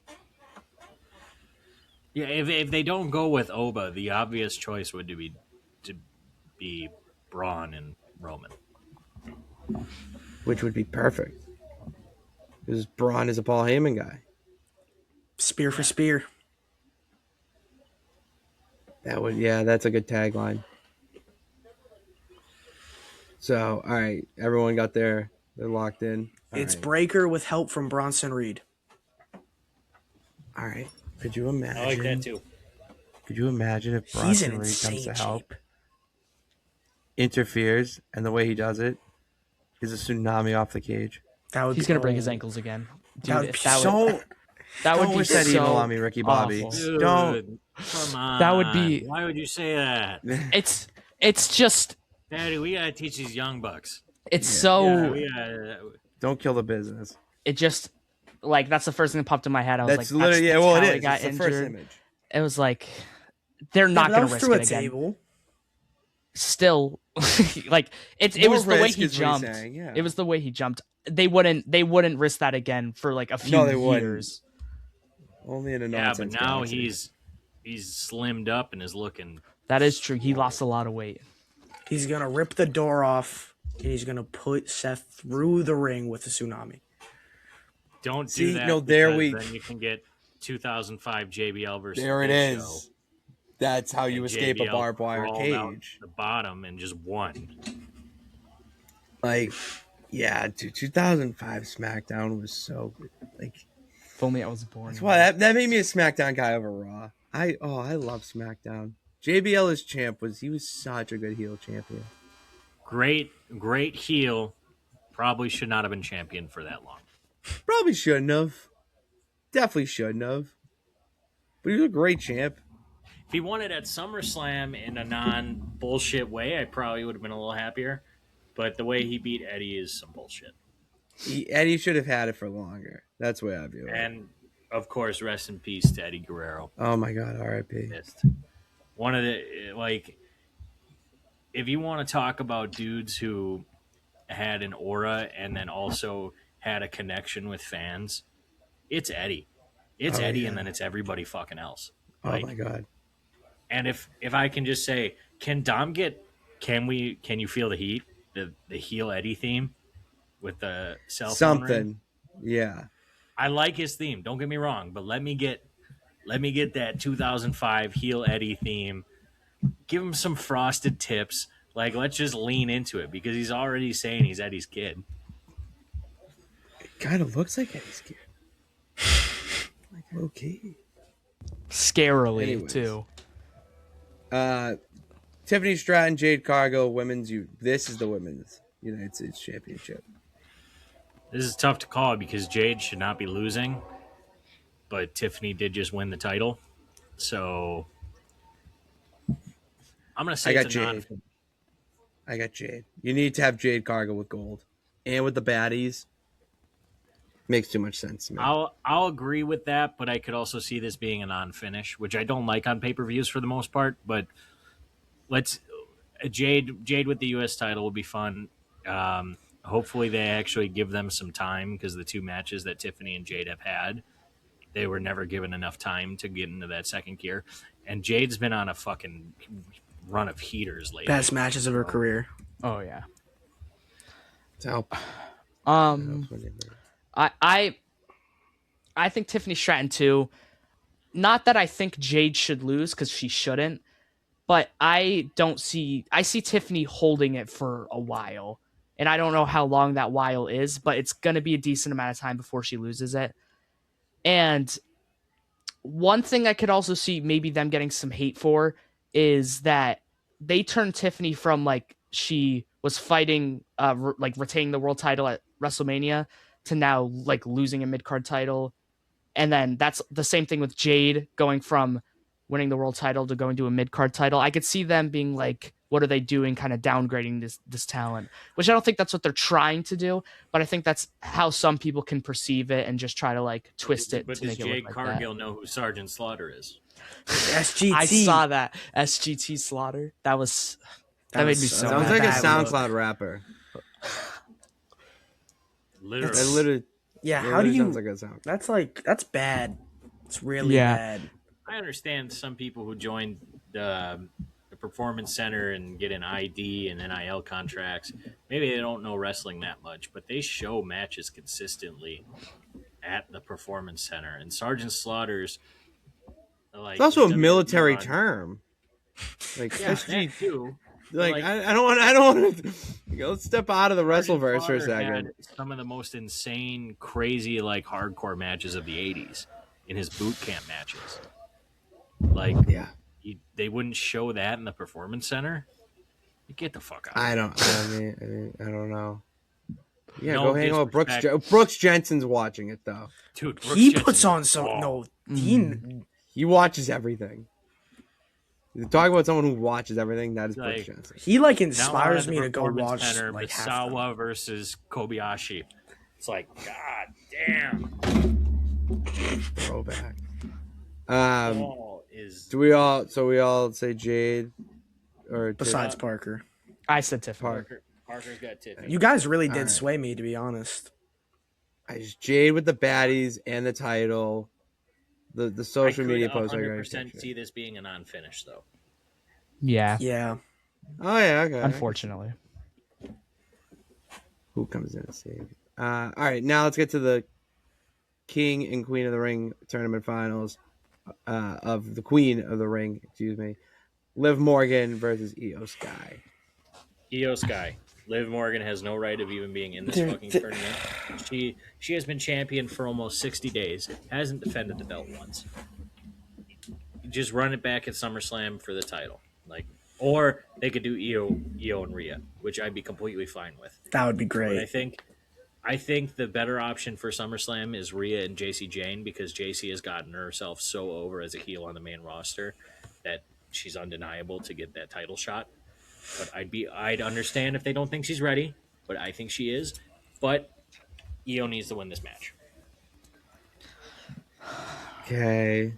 Yeah, if they don't go with Oba, the obvious choice would be Braun and Roman. Which would be perfect. Because Braun is a Paul Heyman guy. Spear for spear. That's a good tagline. So, all right, everyone got they're locked in. All It's right. Breaker with help from Bronson Reed. All right. Could you imagine? I like that too. Could you imagine if He's in Bronson Reed insane comes to shape. help, interferes, and the way he does it is a tsunami off the cage? That would He's be gonna break his ankles again. Dude, That would be that would, So that would don't be wish that so evil on me, Ricky Bobby. awful. Dude, Don't. Come on. That would be- Why would you say that? It's just Daddy, we gotta teach these young bucks. it's so Yeah, we gotta, Don't kill the business. it just like that's the first thing that popped in my head. I was That's like, literally that's well, how it he is. got It's the injured. first image. It was like they're Yeah, not but gonna that was risk through it a again. table. Still, like it More was the way risk he is what he's jumped. saying, yeah. It was the way he jumped. They wouldn't risk that again for like a few No, they wouldn't. years. Only in a yeah, but nonsense now galaxy. he's slimmed up and is looking. That is true. He lost a lot of weight. He's gonna rip the door off and he's gonna put Seth through the ring with a tsunami. Don't See, do that. no, there because we- Then you can get 2005 JBL versus. There it Big is. Show, That's how you and escape a JBL barbed wire crawled out cage. the bottom and just won. Like, yeah, dude, 2005 SmackDown was so good. Like, If only I was born. that's why that made me a SmackDown guy over Raw. I love SmackDown. JBL as champ was such a good heel champion. Great heel. Probably should not have been champion for that long. Probably shouldn't have. Definitely shouldn't have. But he was a great champ. If he won it at SummerSlam in a non-bullshit way, I probably would have been a little happier. But the way he beat Eddie is some bullshit. Eddie should have had it for longer. That's the way I view it. And of course, rest in peace to Eddie Guerrero. Oh my God, R.I.P. One of the if you want to talk about dudes who had an aura and then also had a connection with fans, it's Eddie. It's Eddie, yeah. and then it's everybody fucking else. Oh my God. And if I can just say, can you feel the heat? The heel Eddie theme with the cell phone Something. ring? Yeah. I like his theme, don't get me wrong, but let me get that 2005 heel Eddie theme. Give him some frosted tips. Like, let's just lean into it because he's already saying he's Eddie's kid. It kind of looks like Eddie's kid. Like, okay. Scarily, Anyways. too. Tiffany Stratton, Jade Cargill, this is the women's United States Championship. This is tough to call because Jade should not be losing, but Tiffany did just win the title. So I'm going to say I got Jade. You need to have Jade Cargill with gold. And with the baddies. Makes too much sense to me. I'll agree with that, but I could also see this being a non-finish, which I don't like on pay-per-views for the most part, but Jade with the U.S. title will be fun. Hopefully they actually give them some time because the two matches that Tiffany and Jade have had, they were never given enough time to get into that second gear. And Jade's been on a fucking run of heaters lately. Best matches of her career. Oh yeah. I think Tiffany Stratton too. Not that I think Jade should lose because she shouldn't, but I see Tiffany holding it for a while. And I don't know how long that while is, but it's going to be a decent amount of time before she loses it. And one thing I could also see maybe them getting some hate for is that they turned Tiffany from like she was fighting, retaining the world title at WrestleMania to now like losing a mid-card title. And then that's the same thing with Jade going from winning the world title to going to a mid-card title. I could see them being like, what are they doing? Kind of downgrading this talent, which I don't think that's what they're trying to do, but I think that's how some people can perceive it and just try to like twist it. But to does make it Jade look Cargill like that. know who Sergeant Slaughter is? SGT. I saw that SGT Slaughter. That made me so Sounds mad. like a Bad SoundCloud rapper. Literally. Yeah, how literally do you? sounds like a SoundCloud. That's bad. It's really Yeah. bad. I understand some people who join the Performance Center and get an ID and NIL contracts. Maybe they don't know wrestling that much, but they show matches consistently at the Performance Center. And Sergeant Slaughter's It's also a WWE military run. term. Like Yeah, SG, that too. like I don't want to. Let's step out of the Sergeant WrestleVerse for a Slaughter second. had some of the most insane, crazy, like hardcore matches of the '80s in his boot camp matches. Like, Yeah, they wouldn't show that in the Performance Center. Get the fuck out. I don't know. Yeah, No go hang out with Brooks. disrespect. Brooks Jensen's watching it though. Dude, Brooks He Jensen puts is on some raw. no. Dean. He watches everything. You're talking about someone who watches everything. That is Brooks Like- Jensen. He like Now inspires we're me at to the go Performance watch Center, like half of them. Misawa versus Kobayashi. It's like, god damn. Throwback. Paul is Do we all say Jade or Besides Parker, I said Tiffany. Parker's got Tiffany. you guys really did Alright. sway me, to be honest. I just Jade with the baddies and the title, the social media post. I 100% see this being a non-finish though. Yeah, Yeah, Oh yeah, okay. unfortunately. Who comes in to save? All right, now let's get to the King and Queen of the Ring tournament finals of the Queen of the Ring. Excuse me, Liv Morgan versus Io Sky. Io Sky. Liv Morgan has no right of even being in this fucking tournament. She has been champion for almost 60 days. Hasn't defended the belt once. Just run it back at SummerSlam for the title. Or they could do Io and Rhea, which I'd be completely fine with. that would be But great. I think the better option for SummerSlam is Rhea and JC Jane because JC has gotten herself so over as a heel on the main roster that she's undeniable to get that title shot. But I'd understand if they don't think she's ready, but I think she is. But Io needs to win this match. Okay.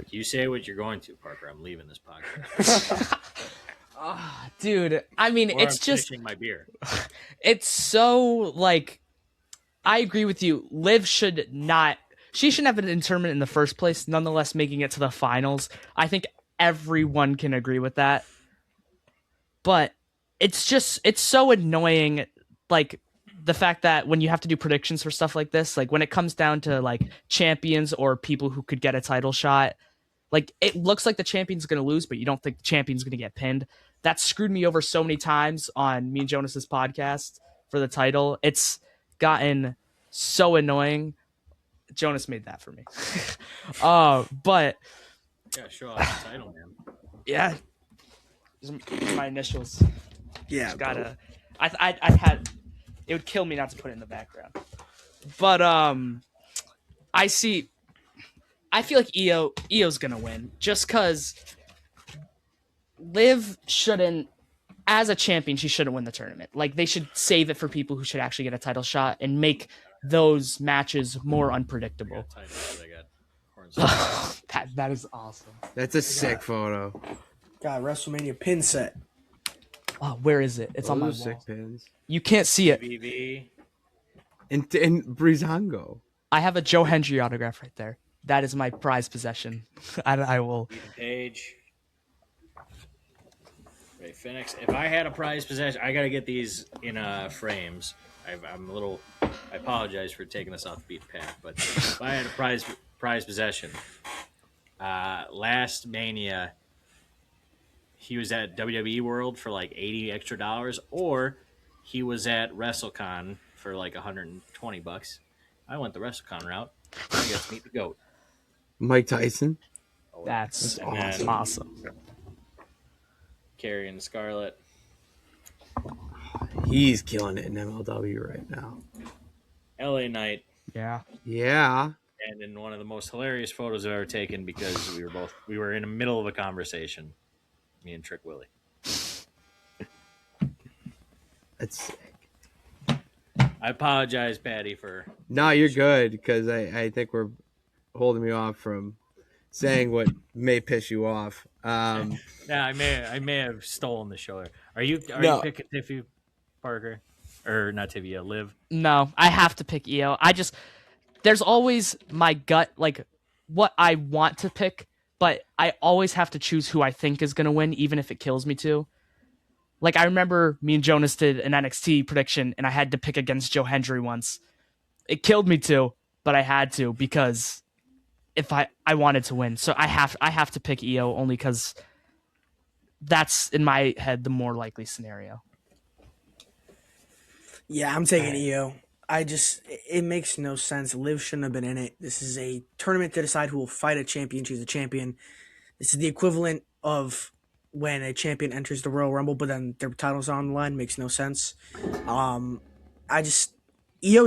You say what you're going to, Parker. I'm leaving this podcast. Dude, I mean, Or it's I'm just finishing my beer. it's so like I agree with you. Liv should not. She shouldn't have an tournament in the first place. Nonetheless, making it to the finals, I think everyone can agree with that. But it's so annoying, like the fact that when you have to do predictions for stuff like this, like when it comes down to like champions or people who could get a title shot, like it looks like the champion's going to lose, but you don't think the champion's going to get pinned. That screwed me over so many times on me and Jonas's podcast for the title. It's gotten so annoying. Jonas made that for me. But Yeah, show off the title, man. yeah, my initials. Yeah, Just gotta. I had. It would kill me not to put it in the background. But I see. I feel like Io's gonna win just because Liv shouldn't. As a champion, she shouldn't win the tournament. Like they should save it for people who should actually get a title shot and make those matches more unpredictable. That is awesome. That's a sick photo. Got WrestleMania pin set. Oh, where is it? It's on my Those wall. sick pins. You can't see it. BB. And Breezango. I have a Joe Hendry autograph right there. That is my prized possession. I will. Page. Ray Phoenix. If I had a prize possession, I got to get these in frames. I'm a little. I apologize for taking this off the beat path, but if I had a prize possession, last Mania, he was at WWE World for like $80 extra, or he was at WrestleCon for like $120. I went the WrestleCon route. I got to meet the GOAT. Mike Tyson. That's awesome. awesome. Carrying the Scarlet. He's killing it in MLW right now. LA Knight. Yeah. Yeah. And in one of the most hilarious photos I've ever taken because we were in the middle of a conversation. Me and Trick Willie. That's sick. I apologize, Patty, for. No, you're good because I think we're holding me off from saying what may piss you off. Yeah, I may have stolen the show. Are you picking Tiffy, Parker, or not Tiffy? Liv? No, I have to pick Io. There's always my gut, like what I want to pick, but I always have to choose who I think is gonna win, even if it kills me to. Like I remember me and Jonas did an NXT prediction, and I had to pick against Joe Hendry once. It killed me too, but I had to because if I wanted to win, so I have to pick Io only because that's in my head the more likely scenario. Yeah, I'm taking Io. It makes no sense. Liv shouldn't have been in it. This is a tournament to decide who will fight a champion, choose a champion. This is the equivalent of when a champion enters the Royal Rumble, but then their titles are on the line. Makes no sense. Io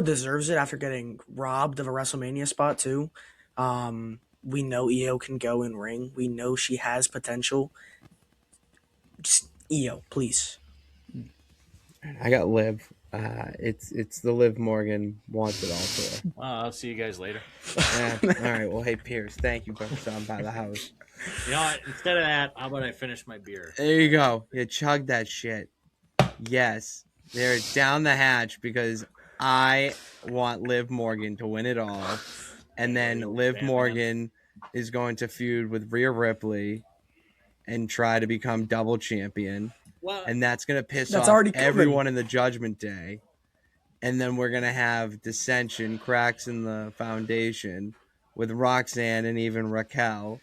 deserves it after getting robbed of a WrestleMania spot too. We know Io can go in ring. We know she has potential. Just Io, please. I got Liv. It's the Liv Morgan wants it all for. I'll see you guys later. Yeah. All right. Well, hey Pierce, thank you for stopping by the house. You know what? Instead of that, how about I finish my beer? There you go. You chug that shit. Yes, they're down the hatch because I want Liv Morgan to win it all, and then Liv Morgan is going to feud with Rhea Ripley and try to become double champion. Well, And that's going to piss That's off already coming. everyone in the Judgment Day. And then we're going to have dissension, cracks in the foundation with Roxanne and even Raquel.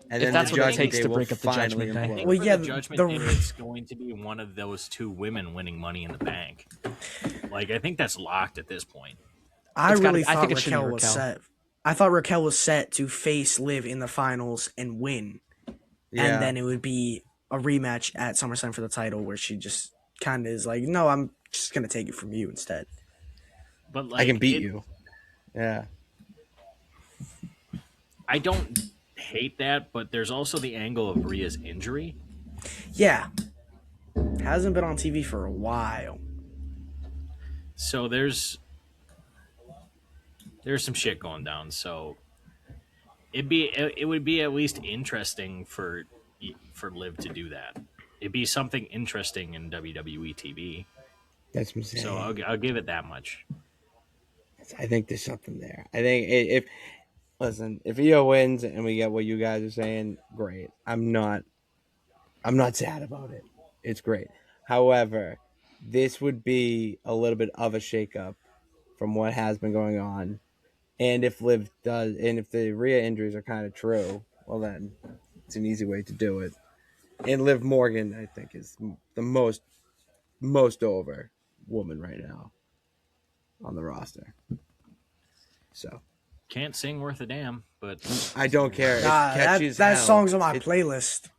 And If then that's the what it Judgment takes Day to will break up the finally Judgment Day. implode. Well, yeah, the Judgment the- Day, it's going to be one of those two women winning Money in the Bank. Like, I think that's locked at this point. I It's gotta really be- I thought think it should be Raquel was Raquel. set. I thought Raquel was set to face Liv in the finals and win. Yeah. And then it would be a rematch at SummerSlam for the title where she just kind of is like, no, I'm just going to take it from you instead. But like, I can beat you. Yeah. I don't hate that, but there's also the angle of Rhea's injury. Yeah. Hasn't been on TV for a while. So there's some shit going down. So it would be at least interesting for Liv to do that. It'd be something interesting in WWE TV. That's what I'm saying. So I'll give it that much. I think there's something there. I think if Io wins and we get what you guys are saying, great. I'm not sad about it. It's great. However, this would be a little bit of a shakeup from what has been going on. And if Liv does, and if the Rhea injuries are kind of true, well then it's an easy way to do it. And Liv Morgan, I think, is the most over woman right now on the roster. So can't sing worth a damn, but I don't care. It's catchy as that hell. song's on my playlist.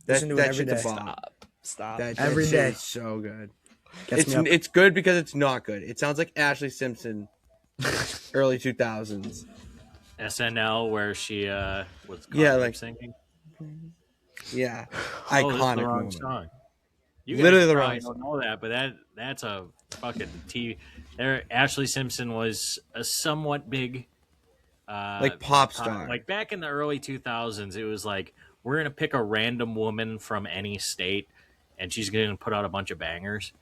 Listen to it That every shit's day. a bop. Stop. That Every shit day. is so good. Gets me up. It's good because it's not good. It sounds like Ashley Simpson, early 2000s. SNL where she was singing. Yeah, Oh, this is iconic the wrong moment. song. You guys Literally the probably wrong don't know that, but that's a fucking TV. There, Ashley Simpson was a somewhat big, Like pop star. Like back in the early 2000s, it was like we're gonna pick a random woman from any state, and she's gonna put out a bunch of bangers.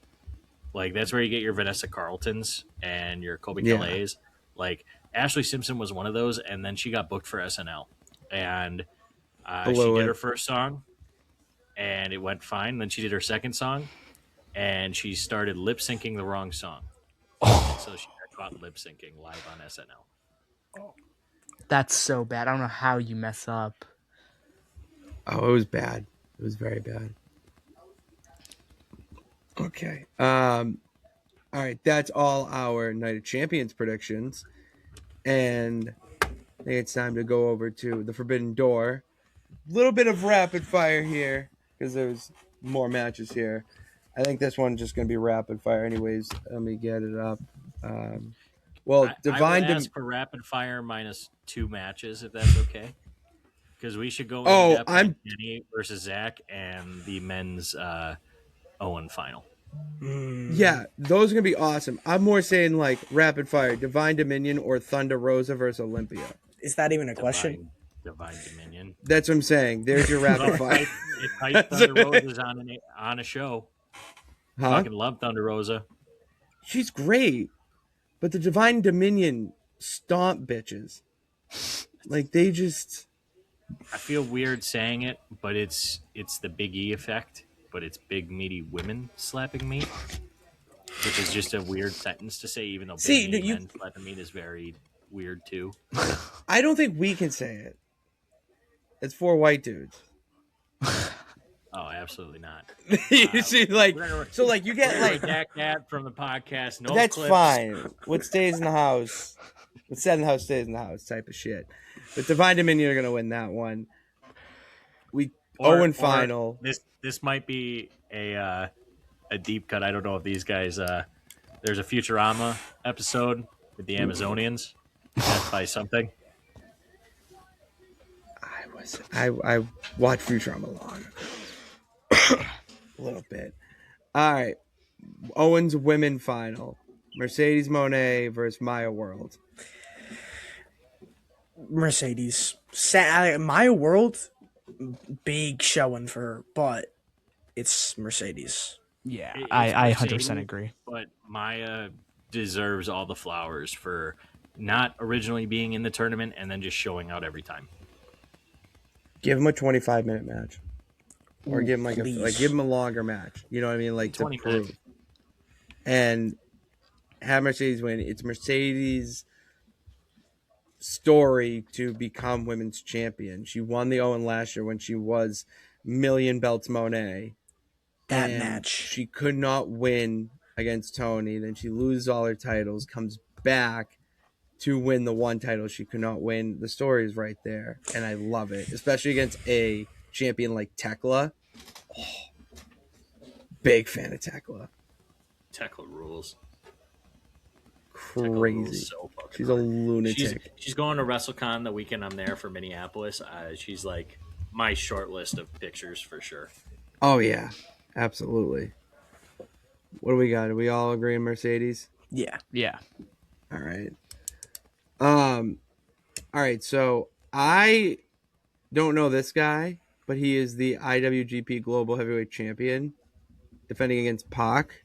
Like that's where you get your Vanessa Carltons and your Colby Calays. Like Ashley Simpson was one of those, and then she got booked for SNL, and she did her first song, and it went fine. Then she did her second song, and she started lip syncing the wrong song. So she got caught lip syncing live on SNL. That's so bad. I don't know how you mess up. Oh, it was bad. It was very bad. Okay. All right. That's all our Night of Champions predictions. And I think it's time to go over to the Forbidden Door. A little bit of rapid fire here because there's more matches here. I think this one's just going to be rapid fire anyways. Let me get it up. Divine I would ask for rapid fire minus 2 matches if that's okay. Because we should go in depth on Kenny versus Zach and the men's Owen final. Yeah, those are gonna be awesome. I'm more saying like rapid fire, Divine Dominion or Thunder Rosa versus Olympia. Is that even a question? Divine Dominion. That's what I'm saying. There's your rapid fire. It's hype Thunder Rosa's on a show. Huh? Fucking love Thunder Rosa. She's great, but the Divine Dominion stomp bitches. Like they just. I feel weird saying it, but it's the Big E effect. But it's big, meaty women slapping meat, which is just a weird sentence to say, even though big, meaty men slapping meat is very weird, too. I don't think we can say it. It's 4 white dudes. Oh, absolutely not. You see, like, so, like, you get, like... that from the podcast, no That's clips. fine. What stays in the house, what's said in the house stays in the house type of shit. But Divine Dominion are going to win that one. Owen final. This might be a deep cut. I don't know if these guys. There's a Futurama episode with the Amazonians. Death by something. I watched Futurama long ago. A little bit. All right. Owen's women final. Mercedes Moné versus Maya World. Mercedes. Maya World. Big showing for her, but it's Mercedes. Yeah, It's I Mercedes, 100% agree. But Maya deserves all the flowers for not originally being in the tournament and then just showing out every time. Give him a 25-minute match, or give him give him a longer match. You know what I mean? Like 20 to prove. minutes. And have Mercedes win. It's Mercedes' story to become women's champion. She won the Owen last year when she was million belts Monet. That and match. She could not win against Tony. Then she loses all her titles, comes back to win the one title she could not win. The story is right there, and I love it, especially against a champion like Tekla. Oh, big fan of Tekla. Tekla rules. Crazy. So she's a lunatic. She's going to WrestleCon the weekend I'm there for Minneapolis. She's like my short list of pictures for sure. Oh yeah, absolutely. What do we got? Do we all agree on Mercedes? Yeah. Yeah. All right. All right. So I don't know this guy, but he is the IWGP Global Heavyweight Champion, defending against Pac.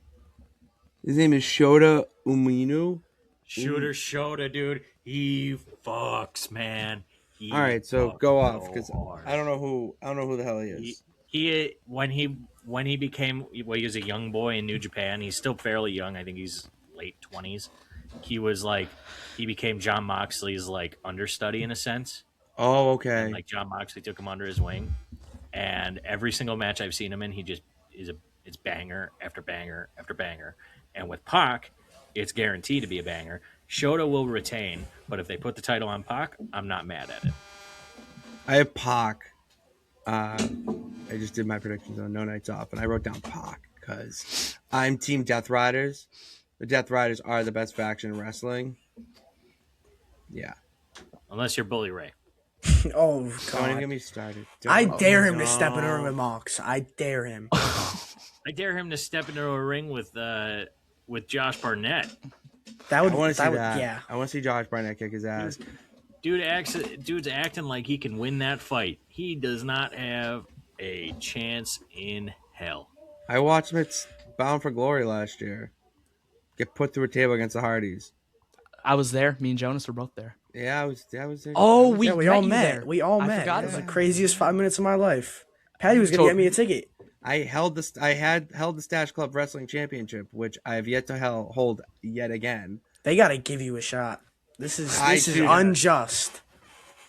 His name is Shota Umino. Shooter Shota, dude. He fucks, man. All right, so fucks go off so because hard. I don't know who the hell he is. He when he became he was a young boy in New Japan. He's still fairly young. I think he's late 20s. He became John Moxley's like understudy in a sense. Oh, okay. And, like John Moxley took him under his wing, and every single match I've seen him in, he just it's banger after banger after banger. And with Pac, it's guaranteed to be a banger. Shota will retain, but if they put the title on Pac, I'm not mad at it. I have Pac. I just did my predictions on No Nights Off, and I wrote down Pac because I'm Team Death Riders. The Death Riders are the best faction in wrestling. Yeah. Unless you're Bully Ray. Oh, Don't even God. get me started. I Don't. dare him to step in a ring with Mox. I dare him. I dare him to step into a ring with Josh Barnett. That would, I want to see would, that. yeah. I want to see Josh Barnett kick his ass. Dude's acting like he can win that fight. He does not have a chance in hell. I watched him at Bound for Glory last year. Get put through a table against the Hardys. I was there. Me and Jonas were both there. Yeah, I was there. Oh, I was we Yeah, we met all you met. there. We all I met. forgot It was the about craziest 5 minutes of my life. Patty was gonna So- get me a ticket. I held the Stash Club Wrestling Championship, which I have yet to hold yet again. They gotta give you a shot. This is do. unjust.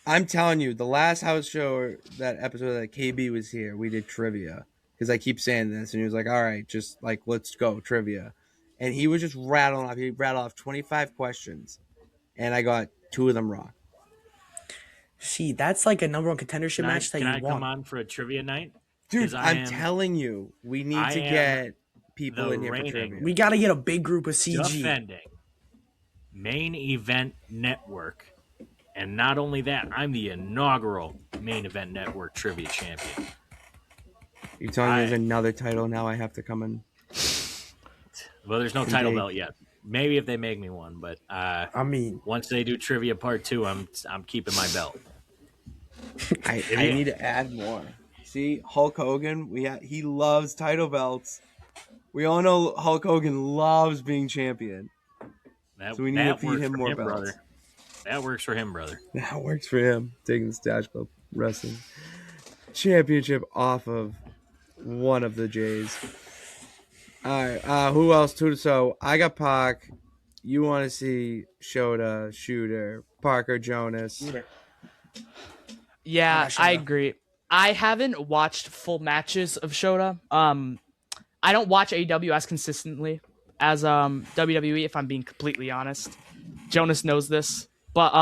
I'm telling you, the last house show, that episode that KB was here, we did trivia because I keep saying this, and he was like, "All right, just like let's go trivia," and he was just rattling off. He rattled off 25 questions, and I got 2 of them wrong. See, that's like a number one contendership match that Can you I want. come on for a trivia night? Dude, 'Cause I'm telling you, we need I to am get people the in here for reigning- trivia. We gotta get a big group of CG. Defending Main Event Network. And not only that, I'm the inaugural Main Event Network Trivia Champion. You telling me there's another title now? I have to come in. Well, there's no title Indeed. belt yet. Maybe if they make me one, but I mean, once they do Trivia Part 2, I'm keeping my belt. I need to add more. See, Hulk Hogan, he loves title belts. We all know Hulk Hogan loves being champion. So we need to feed works him for more him, belts. brother. That works for him, brother. That works for him. Taking the Stash Club Wrestling Championship off of one of the Jays. All right. Who else? So I got Pac. You want to see Shota, Shooter, Parker Jonas. Yeah, Shota. I agree. I haven't watched full matches of Shota. I don't watch AEW as consistently as WWE, if I'm being completely honest. Jonas knows this. But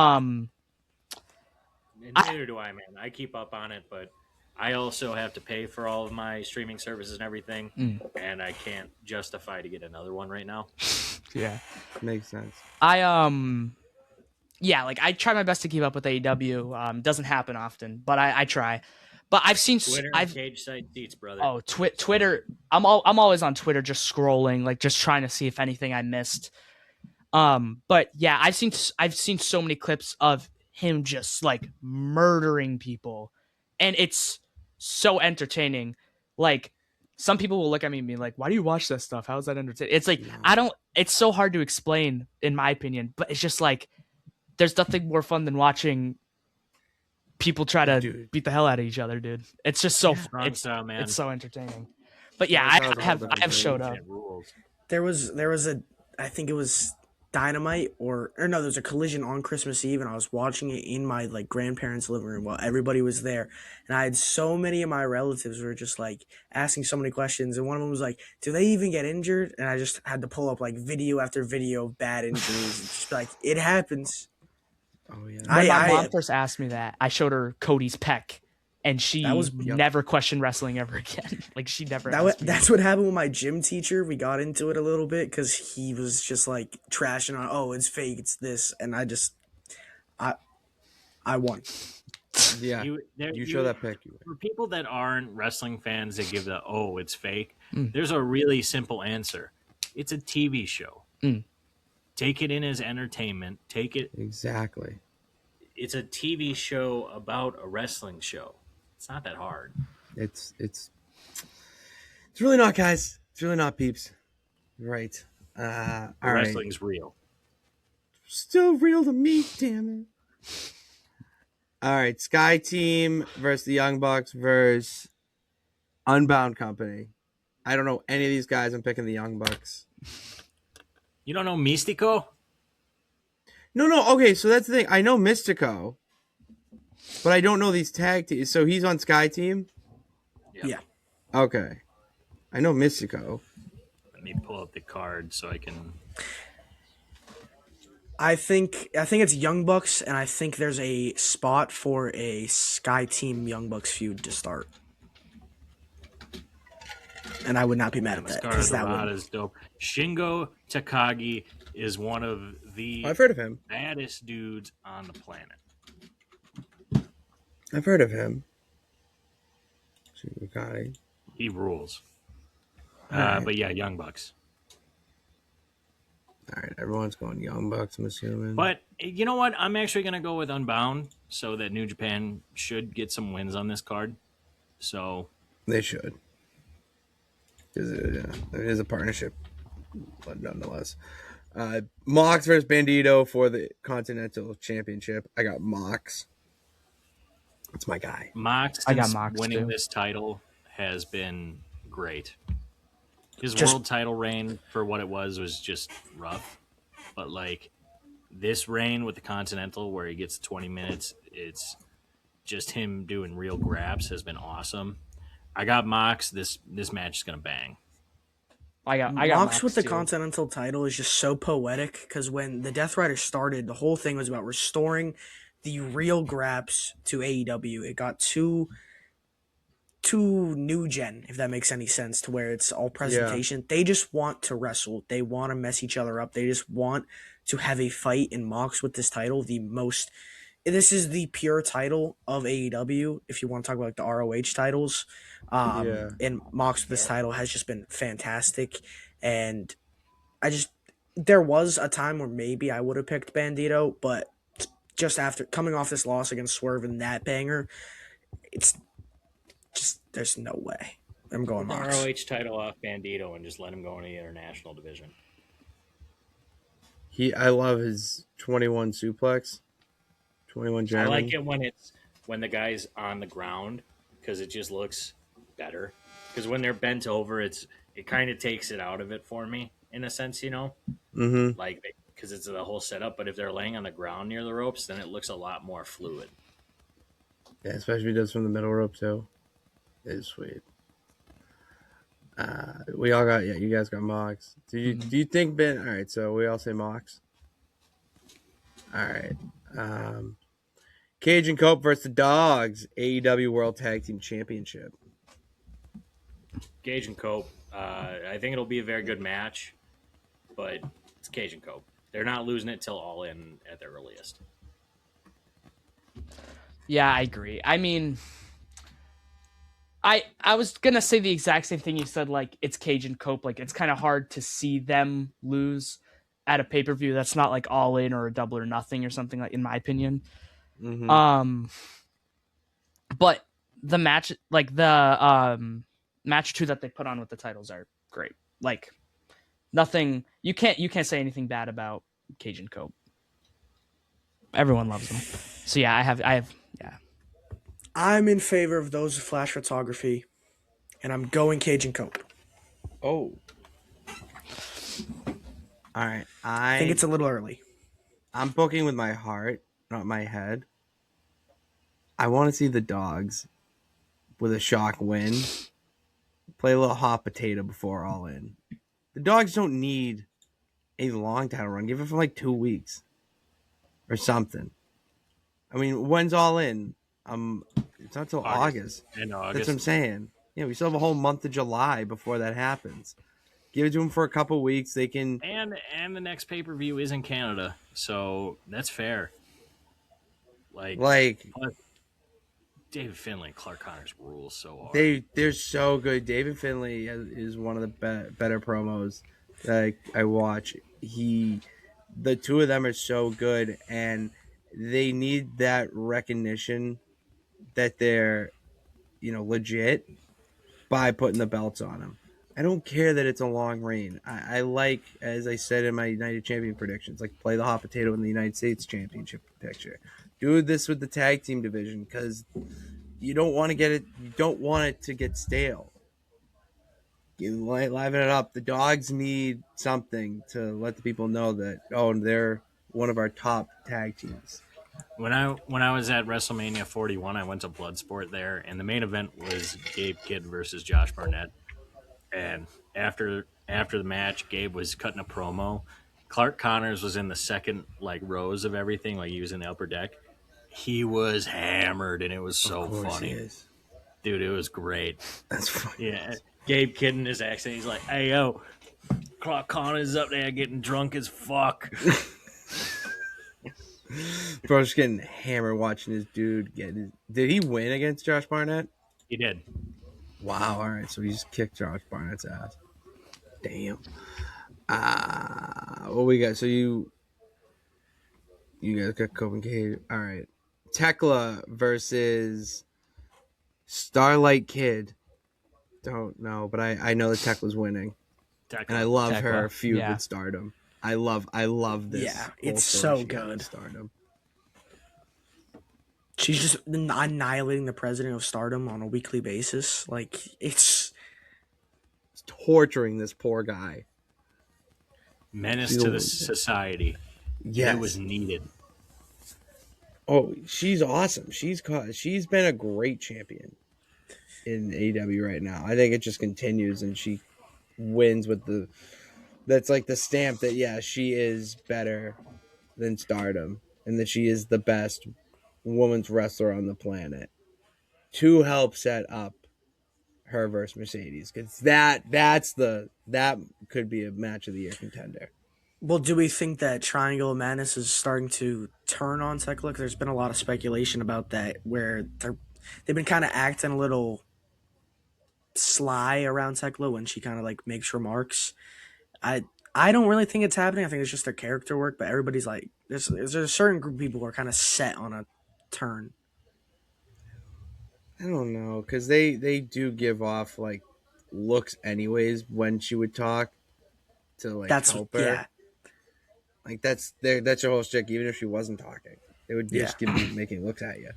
Neither do I, man. I keep up on it, but I also have to pay for all of my streaming services and everything, and I can't justify to get another one right now. yeah. Makes sense. Yeah, like I try my best to keep up with AEW. Doesn't happen often, but I try. But I've seen Twitter and cage side seats, brother. Oh, Twitter. I'm always on Twitter, just scrolling, like just trying to see if anything I missed. But yeah, I've seen so many clips of him just like murdering people, and it's so entertaining. Like some people will look at me and be like, "Why do you watch that stuff? How is that entertaining?" It's like I don't. It's so hard to explain, in my opinion. But it's just like there's nothing more fun than watching people try to beat the hell out of each other, dude. It's just so Strong style, man. it's so entertaining. But yeah, I have showed up. It rules. there was I think it was Dynamite or no, there was a Collision on Christmas Eve, and I was watching it in my like grandparents' living room while everybody was there, and I had so many of my relatives were just like asking so many questions, and one of them was like, "Do they even get injured?" And I just had to pull up like video after video of bad injuries, and just be like, "It happens." Oh yeah. When my mom first asked me that, I showed her Cody's pec, and she never questioned wrestling ever again. Like she never. That's what happened with my gym teacher. We got into it a little bit because he was just like trashing on, "Oh, it's fake, it's this," and I won. Yeah. You show that pic. For people that aren't wrestling fans that give the "oh, it's fake," there's a really simple answer. It's a TV show. Take it in as entertainment. Take it. Exactly. It's a TV show about a wrestling show. It's not that hard. It's really not, guys. It's really not, peeps. Right. All right. Wrestling's real. Still real to me, damn it. All right. Sky Team versus the Young Bucks versus Unbound Company. I don't know any of these guys. I'm picking the Young Bucks. You don't know Mystico? No. Okay, so that's the thing. I know Mystico, but I don't know these tag teams. So he's on Sky Team? Yeah. Okay. I know Mystico. Let me pull up the card so I can. I think it's Young Bucks, and I think there's a spot for a Sky Team Young Bucks feud to start. And I would not be mad at that. Mascara That Dorada would... is dope. Shingo Takagi is one of the I've heard of him. baddest dudes on the planet. I've heard of him. Okay. He rules. Right. But yeah, Young Bucks. All right, everyone's going Young Bucks, I'm assuming. But you know what? I'm actually going to go with Unbound so that New Japan should get some wins on this card. So They should. Because it is a partnership, but nonetheless. Mox versus Bandito for the Continental Championship. I got Mox. It's my guy. Mox, I got Mox, winning too. this title has been great. His Just- world title reign for what it was just rough. But like this reign with the Continental where he gets 20 minutes, it's just him doing real grabs has been awesome. I got Mox. This match is gonna bang. I got Mox with the too. Continental title is just so poetic because when the Death Rider started, the whole thing was about restoring the real grabs to AEW. It got too new gen, if that makes any sense, to where it's all presentation. They just want to wrestle. They want to mess each other up. They just want to have a fight. In Mox with this title, this is the pure title of AEW. If you want to talk about like the ROH titles, and Mox with this title has just been fantastic. And there was a time where maybe I would have picked Bandito, but just after coming off this loss against Swerve and that banger, it's just there's no way. I'm going The Mox. ROH title off Bandito and just let him go in the international division. I love his 21 suplex. 21 German. I like it when the guy's on the ground because it just looks better. Because when they're bent over, it kind of takes it out of it for me in a sense, you know, like because it's the whole setup. But if they're laying on the ground near the ropes, then it looks a lot more fluid. Yeah, especially if he does from the middle rope too. It is sweet. We all got you guys got Mox. Do you think Ben? All right, so we all say Mox. All right. Cage and Cope versus the Dogs, AEW World Tag Team Championship. Cage and Cope. I think it'll be a very good match, but it's Cage and Cope. They're not losing it till All In at their earliest. Yeah, I agree. I mean, I was gonna say the exact same thing you said. Like it's Cage and Cope. Like it's kind of hard to see them lose at a pay-per-view that's not like All In or a Double or Nothing or something, like, in my opinion. But the match, like the match 2 that they put on with the titles are great. Like nothing, you can't say anything bad about Cage and Cope. Everyone loves them. So yeah, I have yeah. I'm in favor of those with flash photography, and I'm going Cage and Cope. Oh. All right. I think it's a little early. I'm booking with my heart, not my head. I want to see the Dogs with a shock win. Play a little hot potato before All In. The Dogs don't need a long title run. Give it for like 2 weeks or something. I mean, when's All In? It's not till August. In August. That's what I'm saying. Yeah, we still have a whole month of July before that happens. Give it to them for a couple weeks. They can. And the next pay-per-view is in Canada, so that's fair. Like David Finlay and Clark Connors rule so hard. They're so good. David Finlay is one of the better promos that I watch. He the two of them are so good, and they need that recognition that they're, legit by putting the belts on them. I don't care that it's a long reign. I like, as I said in my United Champion predictions, like play the hot potato in the United States Championship picture. Do this with the tag team division because you don't want to get it. You don't want it to get stale. You liven it up. The dogs need something to let the people know that they're one of our top tag teams. When I was at WrestleMania 41, I went to Bloodsport there, and the main event was Gabe Kidd versus Josh Barnett. And after the match, Gabe was cutting a promo. Clark Connors was in the second rows of everything, like he was in the upper deck. He was hammered, and it was so funny, dude. It was great. That's funny. Yeah, Gabe Kidd in his accent, he's like, "Hey yo, Clark Connors is up there getting drunk as fuck." Bro's getting hammered watching his dude Did he win against Josh Barnett? He did. Wow. All right. So he just kicked Josh Barnett's ass. Damn. What we got? So you guys got Copenhagen. All right. Tekla versus Starlight Kid. Don't know, but I know that Tekla's winning. And I love her feud with Stardom. I love this. Yeah, it's so good. Stardom. She's just annihilating the president of Stardom on a weekly basis. It's torturing this poor guy. Menace to the society. Yes. It was needed. Oh, she's awesome. She's been a great champion in AEW right now. I think it just continues, and she wins with that's like the stamp that she is better than Stardom, and that she is the best women's wrestler on the planet, to help set up her versus Mercedes, because that could be a match of the year contender. Well, do we think that Triangle of Madness is starting to turn on Tekla? Because there's been a lot of speculation about that, where they've been kind of acting a little sly around Tekla when she kind of makes remarks. I don't really think it's happening. I think it's just their character work, but everybody's there's a certain group of people who are kind of set on a turn. I don't know, because they do give off looks anyways when she would talk to help her. Yeah. That's your whole shtick. Even if she wasn't talking, they would just be making looks at you.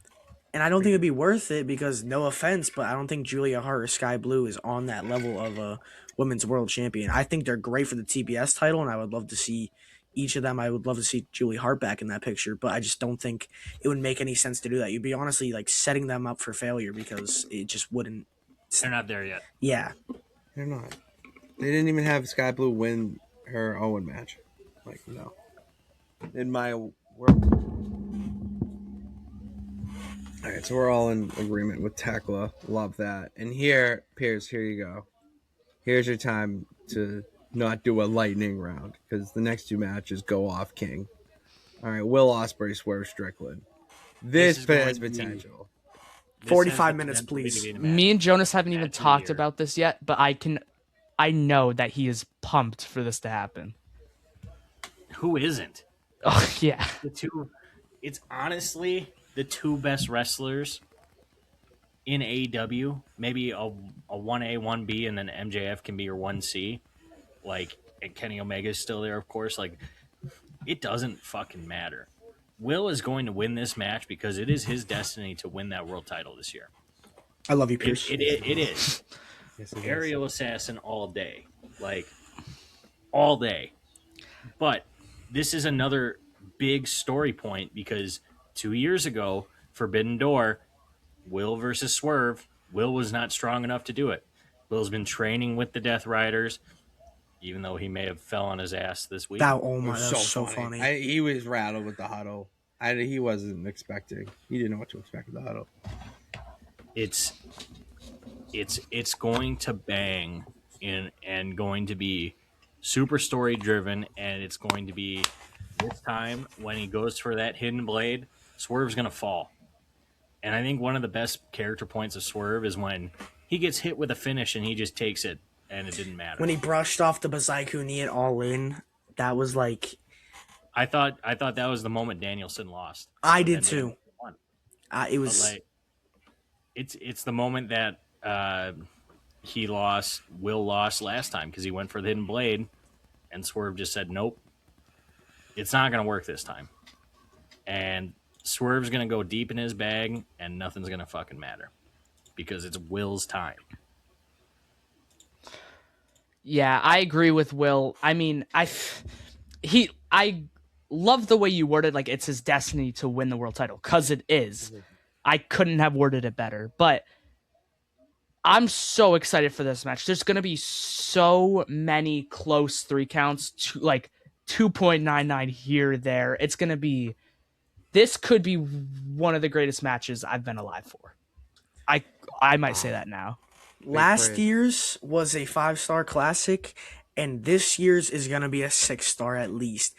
And I don't think it'd be worth it because, no offense, but I don't think Julia Hart or Sky Blue is on that level of a women's world champion. I think they're great for the TBS title, and I would love to see each of them. I would love to see Julia Hart back in that picture, but I just don't think it would make any sense to do that. You'd be honestly setting them up for failure because it just wouldn't. They're not there yet. Yeah. They're not. They didn't even have Sky Blue win her Owen match. No. In my world. All right, so we're all in agreement with Tekla. Love that. And here, Piers, here you go. Here's your time to not do a lightning round, because the next two matches go off king. All right, Will Ospreay, Swerve Strickland. This has potential. 45 minutes, please. Me and Jonas haven't even talked about this yet, but I know that he is pumped for this to happen. Who isn't? Oh yeah. It's honestly the two best wrestlers in AEW. Maybe a 1A, 1B, and then MJF can be your 1C. And Kenny Omega is still there, of course. It doesn't fucking matter. Will is going to win this match because it is his destiny to win that world title this year. I love you, Pierce. It is. Yes, it Aerial Assassin all day. All day. But this is another big story point because 2 years ago, Forbidden Door, Will versus Swerve, Will was not strong enough to do it. Will's been training with the Death Riders, even though he may have fell on his ass this week. That was so funny. He was rattled with the huddle. He wasn't expecting. He didn't know what to expect with the huddle. It's going to bang and going to be super story driven, and it's going to be this time when he goes for that hidden blade, Swerve's going to fall. And I think one of the best character points of Swerve is when he gets hit with a finish and he just takes it and it didn't matter. When he brushed off the Bazaiku knee at All In, that was I thought that was the moment Danielson lost. I did too. It was like it's the moment that Will lost last time because he went for the hidden blade, and Swerve just said nope, it's not going to work this time, and Swerve's going to go deep in his bag, and nothing's going to fucking matter because it's Will's time. Yeah, I agree with Will. I mean, I love the way you worded like it's his destiny to win the world title, because it is. I couldn't have worded it better, but I'm so excited for this match. There's going to be so many close 3 counts, like 2.99 here, there. It's going to be, this could be one of the greatest matches I've been alive for. I might say that now. Last year's was a 5-star classic, and this year's is gonna be a 6-star at least.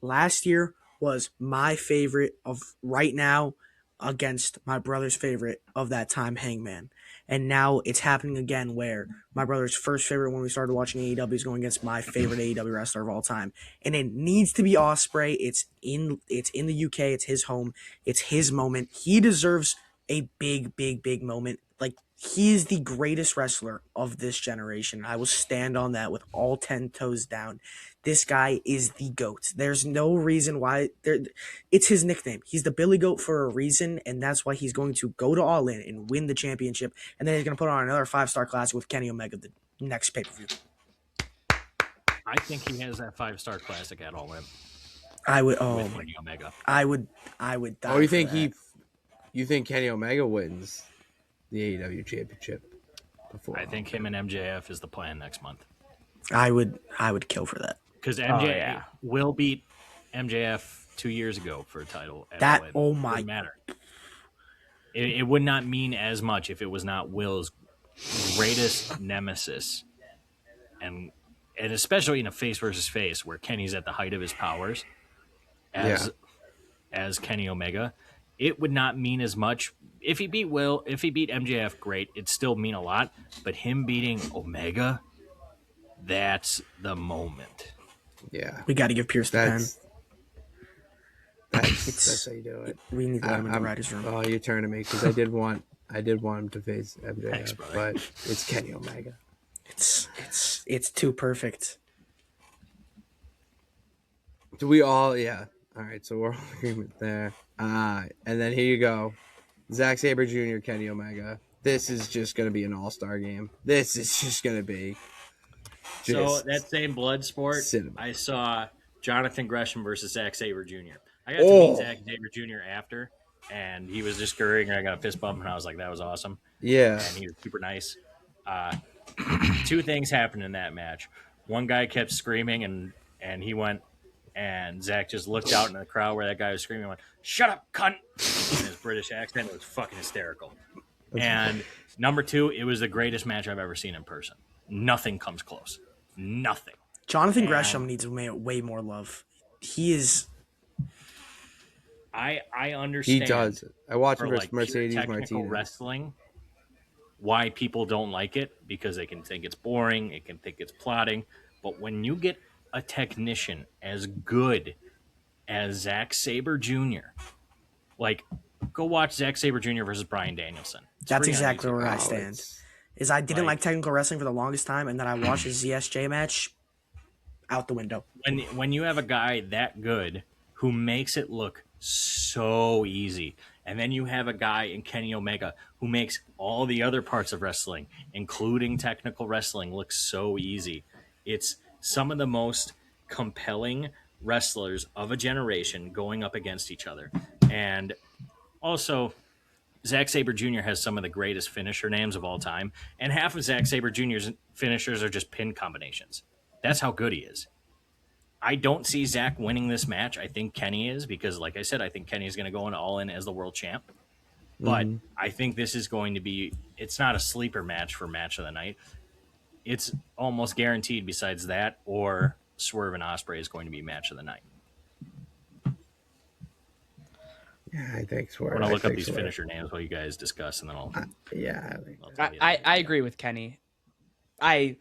Last year was my favorite of right now against my brother's favorite of that time, Hangman. And now it's happening again where my brother's first favorite when we started watching AEW is going against my favorite AEW wrestler of all time. And it needs to be Ospreay. It's in the UK. It's his home. It's his moment. He deserves a big, big, big moment. Like, he is the greatest wrestler of this generation. I will stand on that with all 10 toes down. This guy is the GOAT. There's no reason why. It's his nickname. He's the Billy Goat for a reason, and that's why he's going to go to All In and win the championship. And then he's going to put on another 5-star classic with Kenny Omega the next pay-per-view. I think he has that 5-star classic at All In. I would. With Kenny Omega. I would. Die you for think that. You think Kenny Omega wins the AEW championship before? I think him and MJF is the plan next month. I would kill for that. Because MJF will beat MJF 2 years ago for a title. Wouldn't matter. It would not mean as much if it was not Will's greatest nemesis, and especially in a face versus face where Kenny's at the height of his powers as Kenny Omega. It would not mean as much if he beat MJF. Great, it'd still mean a lot. But him beating Omega, that's the moment. Yeah, we got to give Pierce the pen. That's how you do it. We need to let him in the writer's room. Oh, you're turning me because I did want him to face MJF, Thanks, but it's Kenny Omega. It's too perfect. Do we all? Yeah. All right, so we're all in agreement there. And then here you go, Zack Sabre Jr., Kenny Omega. This is just going to be an all-star game. This is just going to be. So that same blood sport, cinema. I saw Jonathan Gresham versus Zack Sabre Jr. I got to meet Zack Sabre Jr. after, and he was just scurrying, and I got a fist bump, and I was like, that was awesome. Yeah. And he was super nice. 2 things happened in that match. One guy kept screaming, and he went, and Zach just looked out in the crowd where that guy was screaming and went, "Shut up, cunt!" in his British accent. It was fucking hysterical. And number 2, it was the greatest match I've ever seen in person. Nothing comes close. Nothing. Jonathan Gresham needs way more love. He is. I understand. He does. I watch him for versus Mercedes technical Martinez. wrestling. Why people don't like it, because they can think it's boring, they can think it's plotting. But when you get a technician as good as Zack Sabre Jr., like, go watch Zack Sabre Jr. versus Bryan Danielson. That's exactly where I stand. I didn't like technical wrestling for the longest time, and then I watched a ZSJ match. Out the window. When you have a guy that good who makes it look so easy, and then you have a guy in Kenny Omega who makes all the other parts of wrestling, including technical wrestling, look so easy. It's some of the most compelling wrestlers of a generation going up against each other. And also, Zack Sabre Jr. has some of the greatest finisher names of all time, and half of Zack Sabre Jr.'s finishers are just pin combinations. That's how good he is. I don't see Zach winning this match. I think Kenny is, because, like I said, I think Kenny is going to go All In as the world champ. But I think this is going to be, it's not a sleeper match for match of the night. It's almost guaranteed, besides that, or Swerve and Ospreay is going to be match of the night. Yeah, I think Swerve. I'm going to look up these finisher names while you guys discuss, and then I'll. I agree with Kenny. I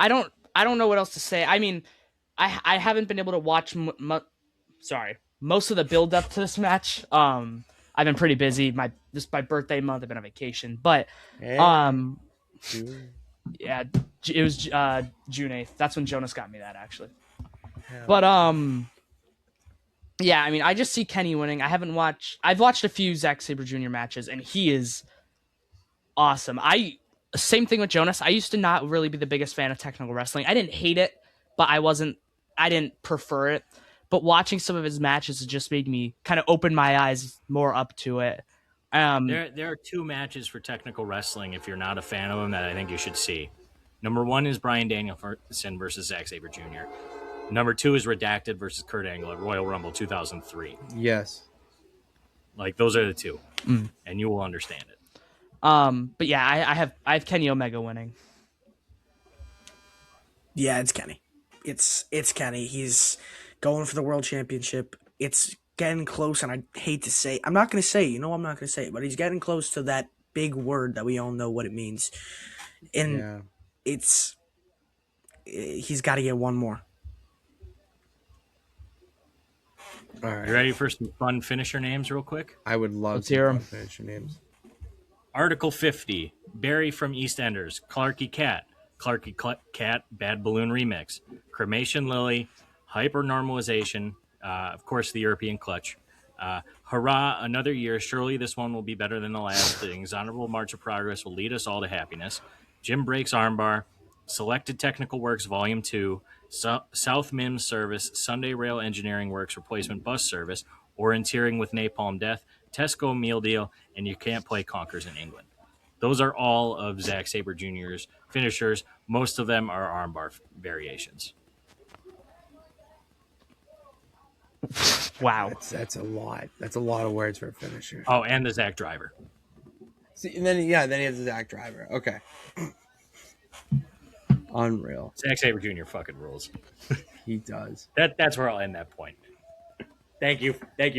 don't know what else to say. I mean, I haven't been able to watch most of the build up to this match. I've been pretty busy. My birthday month, I've been on vacation, but June. yeah, it was June 8th. That's when Jonas got me that actually. Hell. But yeah, I mean, I just see Kenny winning. I've watched a few Zack Sabre Jr. matches, and he is awesome. Same thing with Jonas. I used to not really be the biggest fan of technical wrestling. I didn't hate it, but I didn't prefer it. But watching some of his matches, it just made me kind of open my eyes more up to it. There are 2 matches for technical wrestling, if you're not a fan of them, that I think you should see. Number 1 is Bryan Danielson versus Zack Sabre Jr. Number 2 is Redacted versus Kurt Angle at Royal Rumble 2003. Yes. Like, those are the 2, and you will understand it. But yeah, I have Kenny Omega winning. Yeah, it's Kenny. It's Kenny. He's going for the world championship. It's getting close, and I hate to say, I'm not going to say, I'm not going to say it, but he's getting close to that big word that we all know what it means. And he's got to get one more. All right. You ready for some fun finisher names real quick? I would love to hear 'em. Finish your names. Article 50, Barry from EastEnders, Clarky Cat, Cat, Bad Balloon Remix, Cremation Lily, Hyper-Normalization, of course, the European Clutch. Hurrah, another year. Surely this one will be better than the last. The exonerable march of progress will lead us all to happiness. Jim Breaks Armbar, Selected Technical Works Volume 2, South Mims Service, Sunday Rail Engineering Works Replacement Bus Service, Orienteering with Napalm Death, Tesco Meal Deal, and You Can't Play Conkers in England. Those are all of Zack Sabre Jr.'s finishers. Most of them are armbar variations. Wow. That's a lot. That's a lot of words for a finisher. Oh, and the Zack Driver. See, and then he has the Zack Driver. Okay. Unreal. Zack Sabre Jr. fucking rules. He does. That's where I'll end that point. Thank you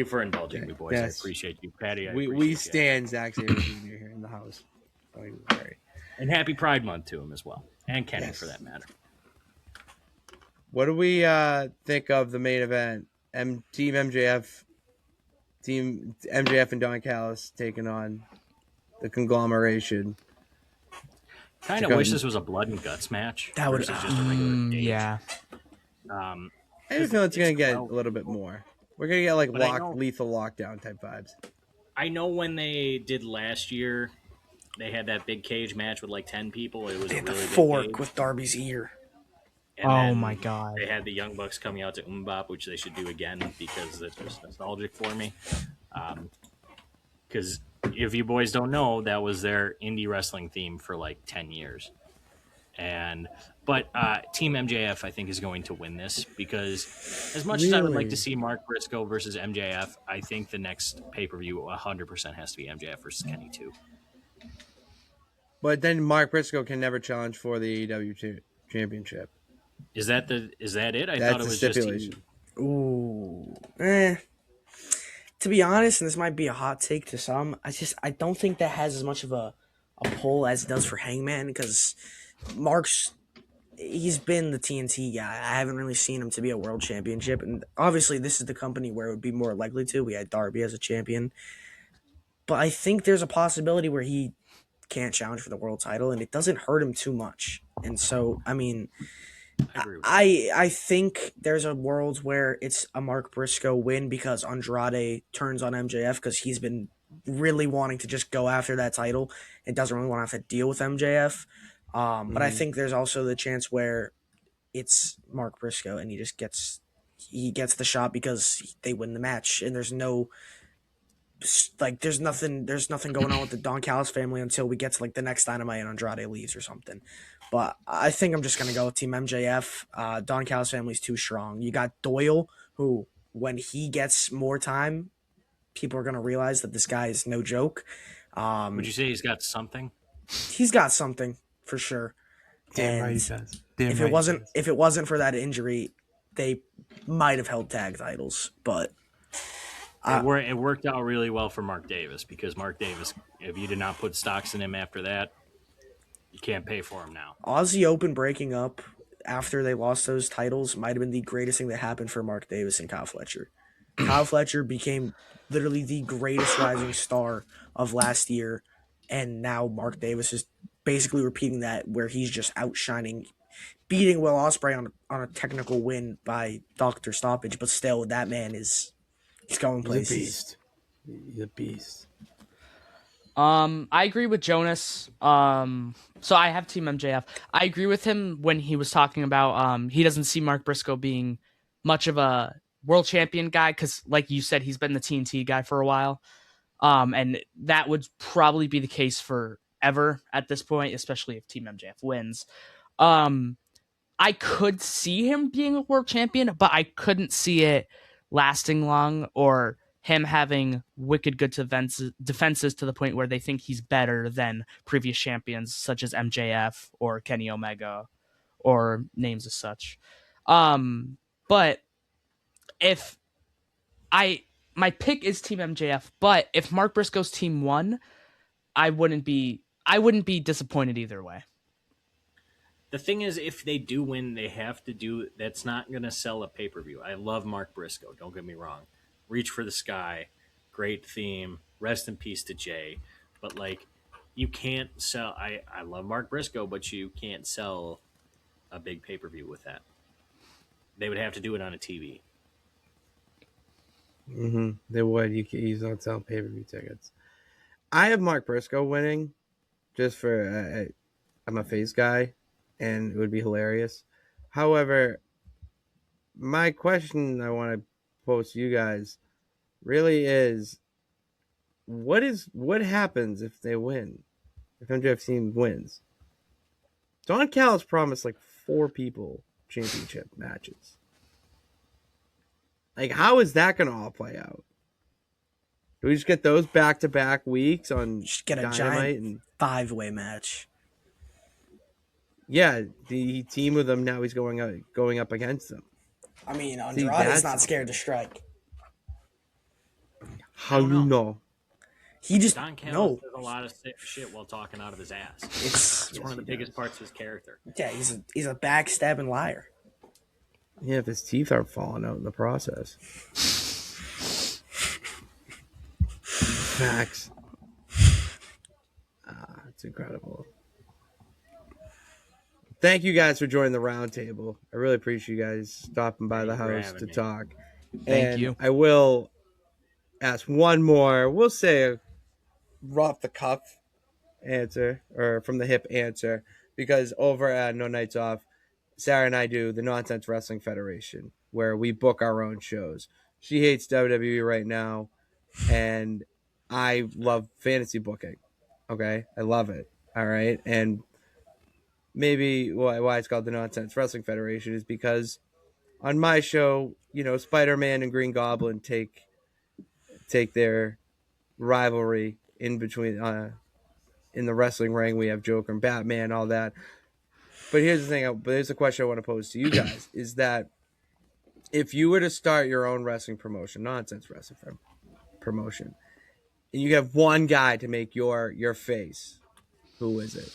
for indulging me, boys. Yes. I appreciate you, Patty. We stand Zack Sabre Jr. here in the house. Don't even worry. And happy Pride Month to him as well, and Kenny for that matter. What do we think of the main event? Team MJF and Don Callis taking on the conglomeration. Kind of wish this was a blood and guts match. That would versus just a regular cage. Yeah. I have a feeling it's going to get a little bit more. We're going to get like But lethal lockdown type vibes. I know when they did last year, they had that big cage match with like 10 people. It was They a had the really big fork cage. with Darby's ear. And Oh then my God. They had the Young Bucks coming out to Mbop, which they should do again because it's just nostalgic for me. Because if you boys don't know, that was their indie wrestling theme for like 10 years. But Team MJF, I think, is going to win this because as much as I would like to see Mark Briscoe versus MJF, I think the next pay-per-view 100% has to be MJF versus Kenny too. But then Mark Briscoe can never challenge for the AEW championship. Is that it? I That's thought it the was stipulation. just Ooh. To be honest, and this might be a hot take to some, I don't think that has as much of a pull as it does for Hangman because he's been the TNT guy. I haven't really seen him to be a world championship, and obviously this is the company where it would be more likely to. We had Darby as a champion, but I think there's a possibility where he can't challenge for the world title, and it doesn't hurt him too much. And so, I mean, I agree with I think there's a world where it's a Mark Briscoe win because Andrade turns on MJF because he's been really wanting to just go after that title and doesn't really want to have to deal with MJF. But I think there's also the chance where it's Mark Briscoe and he gets the shot because they win the match and there's nothing going on with the Don Callis family until we get to like the next Dynamite and Andrade leaves or something. But I think I'm just going to go with Team MJF. Don Callis family's too strong. You got Doyle, who, when he gets more time, people are going to realize that this guy is no joke. Would you say he's got something? He's got something, for sure. Damn right he does. If it wasn't for that injury, they might have held tag titles. But It worked out really well for Mark Davis because Mark Davis, if you did not put stocks in him after that, you can't pay for him now. Aussie Open breaking up, after they lost those titles might have been the greatest thing that happened for Mark Davis and Kyle Fletcher. Kyle Fletcher became literally the greatest rising star of last year, and now Mark Davis is basically repeating that, where he's just outshining, beating Will Ospreay on a technical win by doctor stoppage, but still that man he's going places. He's a beast. I agree with Jonas. So I have Team MJF. I agree with him when he was talking about he doesn't see Mark Briscoe being much of a world champion guy because, like you said, he's been the TNT guy for a while. And that would probably be the case forever at this point, especially if Team MJF wins. I could see him being a world champion, but I couldn't see it lasting long or him having wicked good defenses to the point where they think he's better than previous champions such as MJF or Kenny Omega or names as such. But if my pick is Team MJF, but if Mark Briscoe's team won, I wouldn't be disappointed either way. The thing is, if they do win, they have to do. That's not going to sell a pay-per-view. I love Mark Briscoe. Don't get me wrong. Reach for the Sky, great theme. Rest in peace to Jay. But like, you can't sell. I love Mark Briscoe, but you can't sell a big pay-per-view with that. They would have to do it on a TV. Mm-hmm. They would. You don't sell pay-per-view tickets. I have Mark Briscoe winning, just for I'm a face guy, and it would be hilarious. However, my question I want to pose to you guys really is, what happens if they win? If MJF team wins? Don Callis promised like 4 people championship matches. Like, how is that going to all play out? Do we just get those back-to-back weeks on Just get a Dynamite giant and 5-way match. yeah, the team with them now, he's going up against them. I mean, See, Andrade's not scared to strike. How you know? He just Don Callis no. does a lot of sick shit while talking out of his ass. It's It's one of the biggest parts of his character. yeah. He's a backstabbing liar. Yeah, if his teeth aren't falling out in the process. Facts. It's incredible. Thank you guys for joining the roundtable. I really appreciate you guys stopping by the Thank you for house having to me. talk. Thank you. I will ask one more. We'll say a rough the cuff answer, or from the hip answer, because over at No Nights Off, Sarah and I do the Nonsense Wrestling Federation, where we book our own shows. She hates WWE right now, and I love fantasy booking. Okay, I love it. All right, and maybe why it's called the Nonsense Wrestling Federation is because on my show, Spider-Man and Green Goblin take their rivalry in between in the wrestling ring. We have Joker and Batman, all that. But here's the thing. But here's the question I want to pose to you guys: is that if you were to start your own wrestling promotion, Nonsense Wrestling promotion, and you have one guy to make your face, who is it?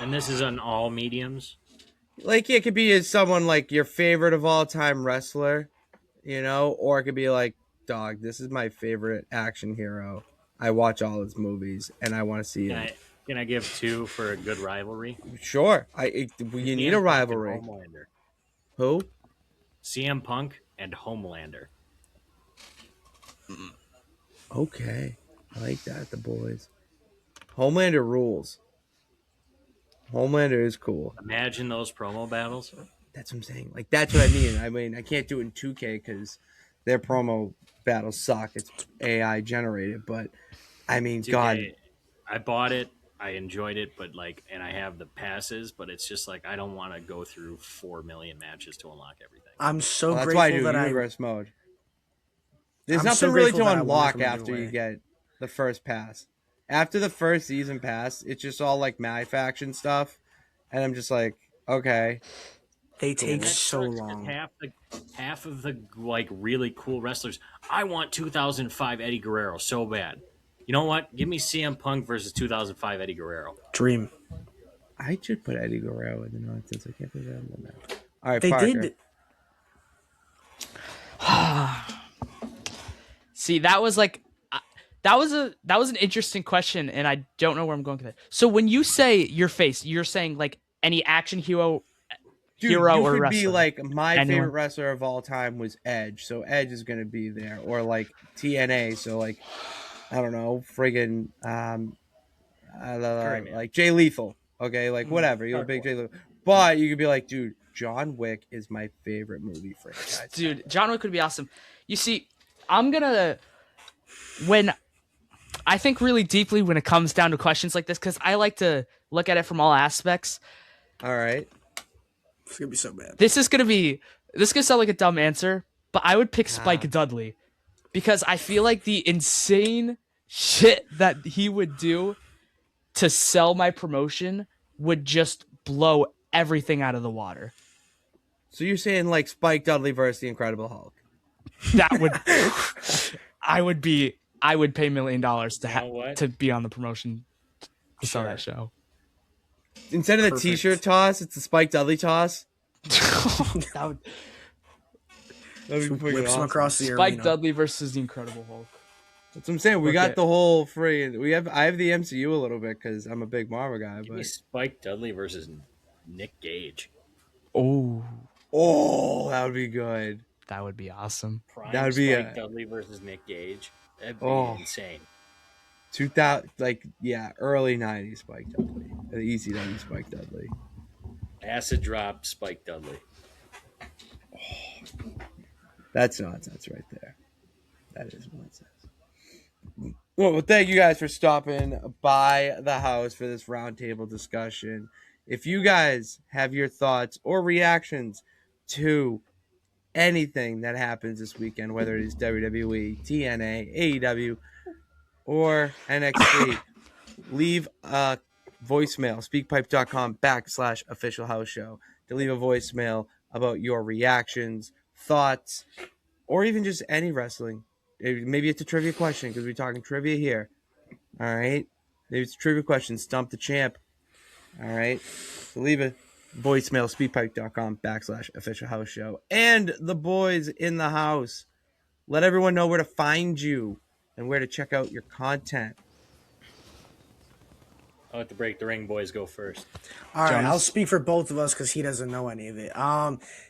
And this is on all mediums. Like, it could be someone like your favorite of all time wrestler, or it could be like, dog, this is my favorite action hero. I watch all his movies and I want to see him. Can I give 2 for a good rivalry? Sure. You need a rivalry. Homelander. Who? CM Punk and Homelander. Okay. I like that, the boys. Homelander rules. Homelander is cool. Imagine those promo battles. That's what I'm saying. Like, that's what I mean. I mean, I can't do it in 2K because their promo battles suck. It's AI generated, but I mean, 2K, God. I bought it. I enjoyed it, but and I have the passes, but it's just like I don't want to go through 4 million matches to unlock everything. I'm so Well, that's grateful why I do that universe mode. There's I'm nothing so really grateful to that I won unlock from the after you giveaway. get the first pass. After the first season pass, it's just all like my faction stuff, and I'm just like, okay. they And take that so sucks 'cause long. Half of the like really cool wrestlers. I want 2005 Eddie Guerrero so bad. You know what? Give me CM Punk versus 2005 Eddie Guerrero. Dream. I should put Eddie Guerrero in the nonsense. I can't put that in the map. All right, They Parker. did. See, that was like that was an interesting question, and I don't know where I'm going with it. So when you say your face, you're saying like any action hero, Dude, hero you or could wrestler. be like my Anyone. favorite wrestler of all time was Edge, so Edge is gonna be there, or like TNA, so like I don't know, friggin' like Jay Lethal, okay, like whatever, you're a big Jay Lethal, but you could be like, dude, John Wick is my favorite movie franchise. Dude, John Wick would be awesome. You see, when I think really deeply when it comes down to questions like this, because I like to look at it from all aspects. All right, It's gonna be so bad. This is gonna sound like a dumb answer, but I would pick Spike Dudley because I feel like the insane shit that he would do to sell my promotion would just blow everything out of the water. so you're saying like Spike Dudley versus the Incredible Hulk? That would I would pay $1 million to be on the promotion to sell that show. Instead of the T-shirt toss, it's the Spike Dudley toss. That would That'd be freaking Whips him awesome. across the Spike arena. Dudley versus the Incredible Hulk. That's what I'm saying. We Look got at- the whole free. I have the MCU a little bit because I'm a big Marvel guy. Give me But Spike Dudley versus Nick Gage. Oh, that would be good. that would be awesome. Prime That would be Spike Dudley versus Nick Gage. That'd be insane. 2000, early '90s Spike Dudley, the ECW Spike Dudley. Acid drop Spike Dudley. That's nonsense right there. That is nonsense. Well, thank you guys for stopping by the house for this roundtable discussion. If you guys have your thoughts or reactions to anything that happens this weekend, whether it is WWE, TNA, AEW, or NXT, leave a voicemail, speakpipe.com/official house show, to leave a voicemail about your reactions, thoughts, or even just any wrestling. Maybe it's a trivia question because we're talking trivia here. All right. Maybe it's a trivia question. Stump the champ. All right. So leave a voicemail, speakpipe.com/official house show. And the boys in the house, let everyone know where to find you and where to check out your content. I'll let the Break the Ring boys go first. All right, Jonas? I'll speak for both of us because he doesn't know any of it.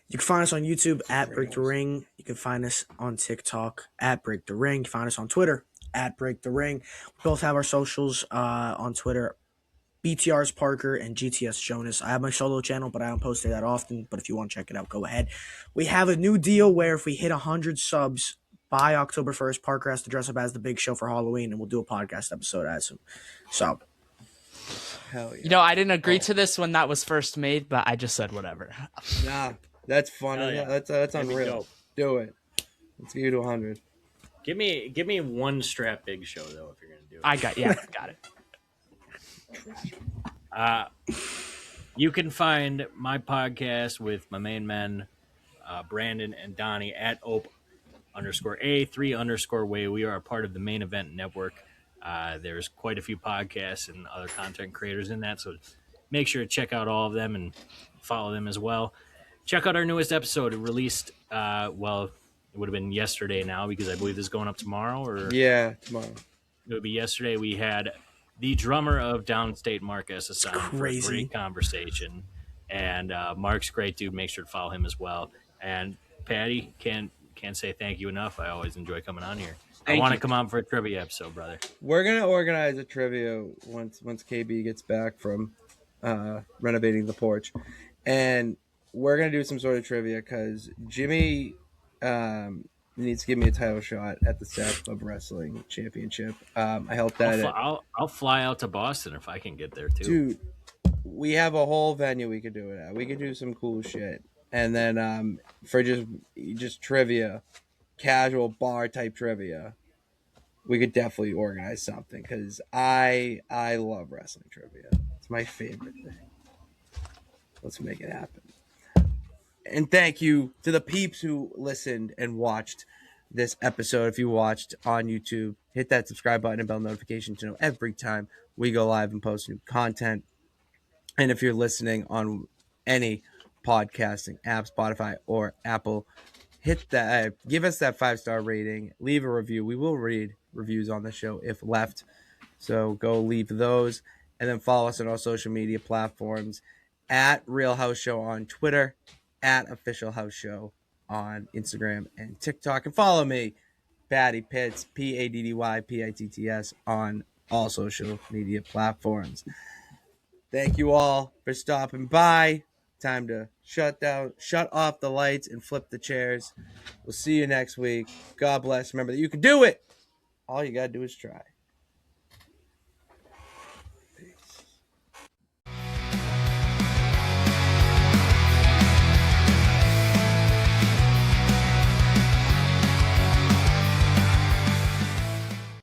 You can find us on YouTube at Break the Ring. You can find us on TikTok at Break the Ring. You can find us on Twitter at Break the Ring. We both have our socials on Twitter. BTR's Parker and GTS Jonas. I have my solo channel, but I don't post it that often. But if you want to check it out, go ahead. We have a new deal where if we hit 100 subs by October 1st, Parker has to dress up as the Big Show for Halloween, and we'll do a podcast episode as him. So, Hell yeah. You know, I didn't agree to this when that was first made, but I just said whatever. Nah, that's fun. Hell yeah. That's That'd be unreal. dope. Do it. Let's get you to 100. Give me one strap Big Show though if you're gonna do it. Got it. You can find my podcast with my main men, Brandon and Donnie at OPE_A3_way. We are a part of the Main Event Network. There's quite a few podcasts and other content creators in that, so make sure to check out all of them and follow them as well. Check out our newest episode. It released, it would have been yesterday now because I believe this is going up tomorrow. Or Yeah, tomorrow. it would be yesterday. We had the drummer of Downstate, Mark Esseson, for a crazy. great conversation. And Mark's a great dude. Make sure to follow him as well. And Patty, can't say thank you enough. I always enjoy coming on here. I want to come on for a trivia episode, brother. We're gonna organize a trivia once KB gets back from renovating the porch, and we're gonna do some sort of trivia because Jimmy needs to give me a title shot at the South Club Wrestling Championship. I helped that. I'll fly out to Boston if I can get there too. Dude, we have a whole venue we could do it at. We could do some cool shit, and then for just trivia, casual bar type trivia, we could definitely organize something because I love wrestling trivia. It's my favorite thing. Let's make it happen. And thank you to the peeps who listened and watched this episode. If you watched on YouTube, hit that subscribe button and bell notification to know every time we go live and post new content. And if you're listening on any podcasting app, Spotify or Apple, hit that, give us that 5-star rating, leave a review. We will read reviews on the show if left. So go leave those, and then follow us on all social media platforms at Real House Show on Twitter, at Official House Show on Instagram and TikTok, and follow me, Patty Pitts, PADDYPITTS, on all social media platforms. Thank you all for stopping by. Time to shut off the lights and flip the chairs. We'll see you next week. God bless. Remember that you can do it. All you got to do is try.